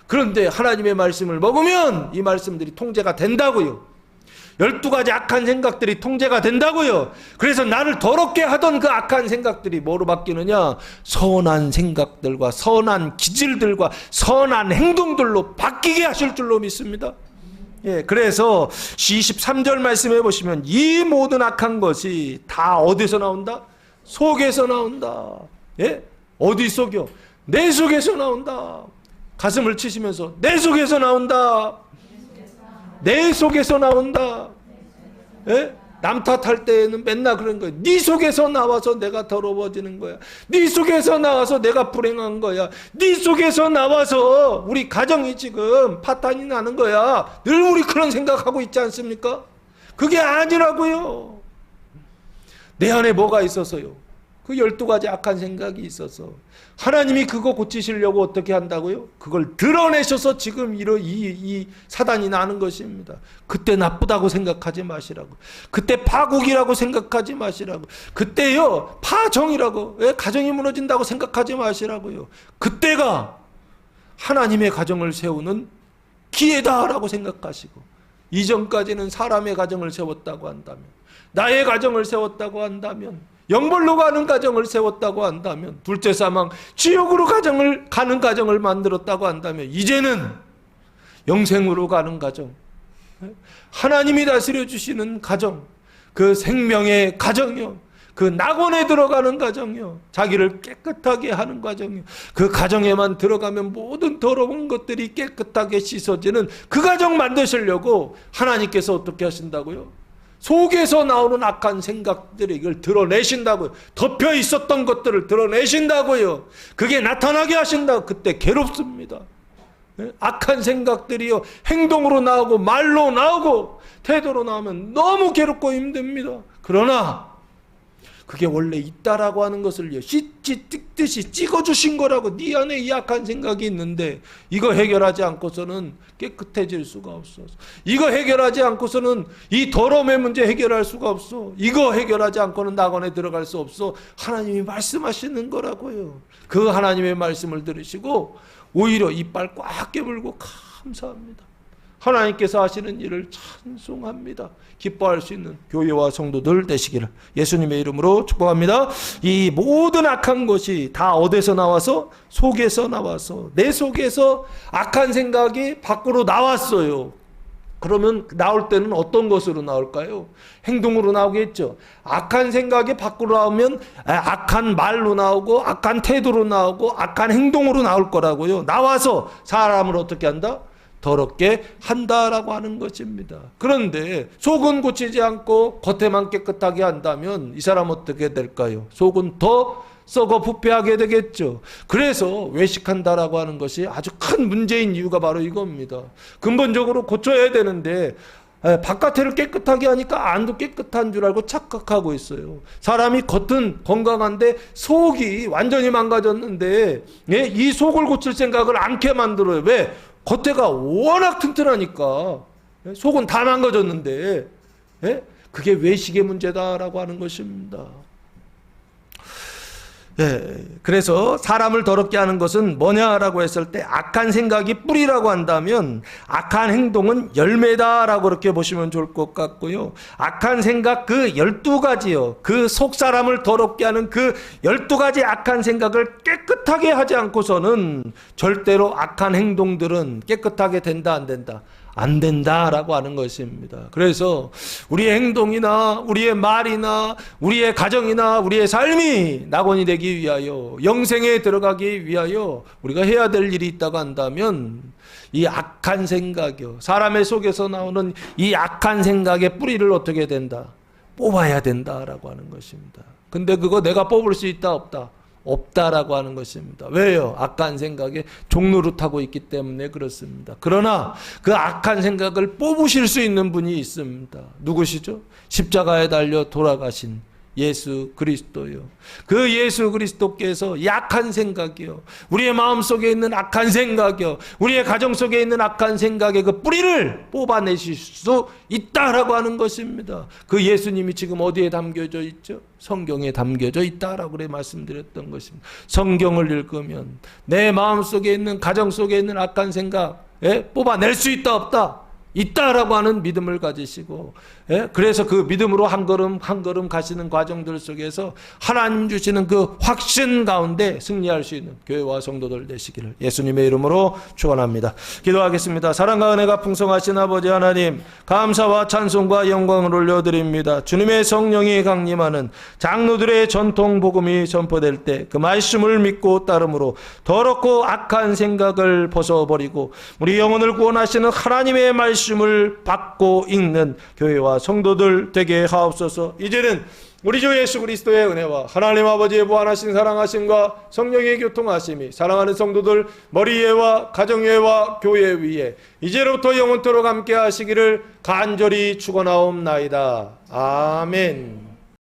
그런데 하나님의 말씀을 먹으면 이 말씀들이 통제가 된다고요. 12가지 악한 생각들이 통제가 된다고요. 그래서 나를 더럽게 하던 그 악한 생각들이 뭐로 바뀌느냐? 선한 생각들과 선한 기질들과 선한 행동들로 바뀌게 하실 줄로 믿습니다. 예, 그래서 23절 말씀해 보시면 이 모든 악한 것이 다 어디서 나온다? 속에서 나온다. 예? 어디 속이요? 내 속에서 나온다. 가슴을 치시면서 내 속에서 나온다. 내 속에서 나온다. 예? 남 탓할 때에는 맨날 그런 거야. 네 속에서 나와서 내가 더러워지는 거야. 네 속에서 나와서 내가 불행한 거야. 네 속에서 나와서 우리 가정이 지금 파탄이 나는 거야. 늘 우리 그런 생각하고 있지 않습니까? 그게 아니라고요. 내 안에 뭐가 있어서요? 그 12가지 악한 생각이 있어서 하나님이 그거 고치시려고 어떻게 한다고요? 그걸 드러내셔서 지금 이 사단이 나는 것입니다. 그때 나쁘다고 생각하지 마시라고. 그때 파국이라고 생각하지 마시라고. 그때요 파정이라고, 가정이 무너진다고 생각하지 마시라고요. 그때가 하나님의 가정을 세우는 기회다라고 생각하시고, 이전까지는 사람의 가정을 세웠다고 한다면, 나의 가정을 세웠다고 한다면, 영벌로 가는 가정을 세웠다고 한다면, 둘째 사망 지옥으로 가는 가정을 만들었다고 한다면, 이제는 영생으로 가는 가정, 하나님이 다스려 주시는 가정, 그 생명의 가정이요, 그 낙원에 들어가는 가정이요, 자기를 깨끗하게 하는 가정이요, 그 가정에만 들어가면 모든 더러운 것들이 깨끗하게 씻어지는 그 가정 만드시려고 하나님께서 어떻게 하신다고요? 속에서 나오는 악한 생각들을 이걸 드러내신다고요. 덮여 있었던 것들을 드러내신다고요. 그게 나타나게 하신다고. 그때 괴롭습니다. 악한 생각들이요 행동으로 나오고 말로 나오고 태도로 나오면 너무 괴롭고 힘듭니다. 그러나 그게 원래 있다라고 하는 것을요 씻지 찍듯이 찍어주신 거라고. 네 안에 이 악한 생각이 있는데 이거 해결하지 않고서는 깨끗해질 수가 없어. 이거 해결하지 않고서는 이 더러움의 문제 해결할 수가 없어. 이거 해결하지 않고는 낙원에 들어갈 수 없어. 하나님이 말씀하시는 거라고요. 그 하나님의 말씀을 들으시고 오히려 이빨 꽉 깨물고 감사합니다. 하나님께서 하시는 일을 찬송합니다. 기뻐할 수 있는 교회와 성도들 되시기를 예수님의 이름으로 축복합니다. 이 모든 악한 것이 다 어디서 나와서? 속에서 나와서, 내 속에서 악한 생각이 밖으로 나왔어요. 그러면 나올 때는 어떤 것으로 나올까요? 행동으로 나오겠죠. 악한 생각이 밖으로 나오면 악한 말로 나오고 악한 태도로 나오고 악한 행동으로 나올 거라고요. 나와서 사람을 어떻게 한다? 더럽게 한다라고 하는 것입니다. 그런데 속은 고치지 않고 겉에만 깨끗하게 한다면 이 사람 어떻게 될까요? 속은 더 썩어 부패하게 되겠죠. 그래서 외식한다라고 하는 것이 아주 큰 문제인 이유가 바로 이겁니다. 근본적으로 고쳐야 되는데 바깥을 깨끗하게 하니까 안도 깨끗한 줄 알고 착각하고 있어요. 사람이 겉은 건강한데 속이 완전히 망가졌는데 이 속을 고칠 생각을 않게 만들어요. 왜? 겉에가 워낙 튼튼하니까. 속은 다 망가졌는데 그게 외식의 문제다라고 하는 것입니다. 그래서 사람을 더럽게 하는 것은 뭐냐라고 했을 때 악한 생각이 뿌리라고 한다면 악한 행동은 열매다라고 그렇게 보시면 좋을 것 같고요. 악한 생각 그 12가지요. 그 속 사람을 더럽게 하는 그 12가지 악한 생각을 깨끗하게 하지 않고서는 절대로 악한 행동들은 깨끗하게 된다 안 된다? 안 된다라고 하는 것입니다. 그래서 우리의 행동이나 우리의 말이나 우리의 가정이나 우리의 삶이 낙원이 되기 위하여 영생에 들어가기 위하여 우리가 해야 될 일이 있다고 한다면 이 악한 생각이요, 사람의 속에서 나오는 이 악한 생각의 뿌리를 어떻게 된다? 뽑아야 된다라고 하는 것입니다. 근데 그거 내가 뽑을 수 있다 없다? 없다라고 하는 것입니다. 왜요? 악한 생각에 종노릇하고 있기 때문에 그렇습니다. 그러나 그 악한 생각을 뽑으실 수 있는 분이 있습니다. 누구시죠? 십자가에 달려 돌아가신 예수 그리스도요. 그 예수 그리스도께서 약한 생각이요, 우리의 마음속에 있는 악한 생각이요, 우리의 가정 속에 있는 악한 생각의 그 뿌리를 뽑아내실 수 있다라고 하는 것입니다. 그 예수님이 지금 어디에 담겨져 있죠? 성경에 담겨져 있다라고 그래 말씀드렸던 것입니다. 성경을 읽으면 내 마음속에 있는, 가정 속에 있는 악한 생각 뽑아낼 수 있다 없다? 있다라고 하는 믿음을 가지시고, 그래서 그 믿음으로 한 걸음 한 걸음 가시는 과정들 속에서 하나님 주시는 그 확신 가운데 승리할 수 있는 교회와 성도들 되시기를 예수님의 이름으로 축원합니다. 기도하겠습니다. 사랑과 은혜가 풍성하신 아버지 하나님, 감사와 찬송과 영광을 올려드립니다. 주님의 성령이 강림하는 장로들의 전통 복음이 전포될 때 그 말씀을 믿고 따름으로 더럽고 악한 생각을 벗어버리고 우리 영혼을 구원하시는 하나님의 말씀을 받고 읽는 교회와 성도들 되게 하옵소서. 이제는 우리 주 예수 그리스도의 은혜와 하나님 아버지의 무한하신 사랑하심과 성령의 교통하심이 사랑하는 성도들 머리 위에와 가정 위에와 교회 위에 이제로부터 영원토록 함께 하시기를 간절히 축원하옵나이다. 아멘.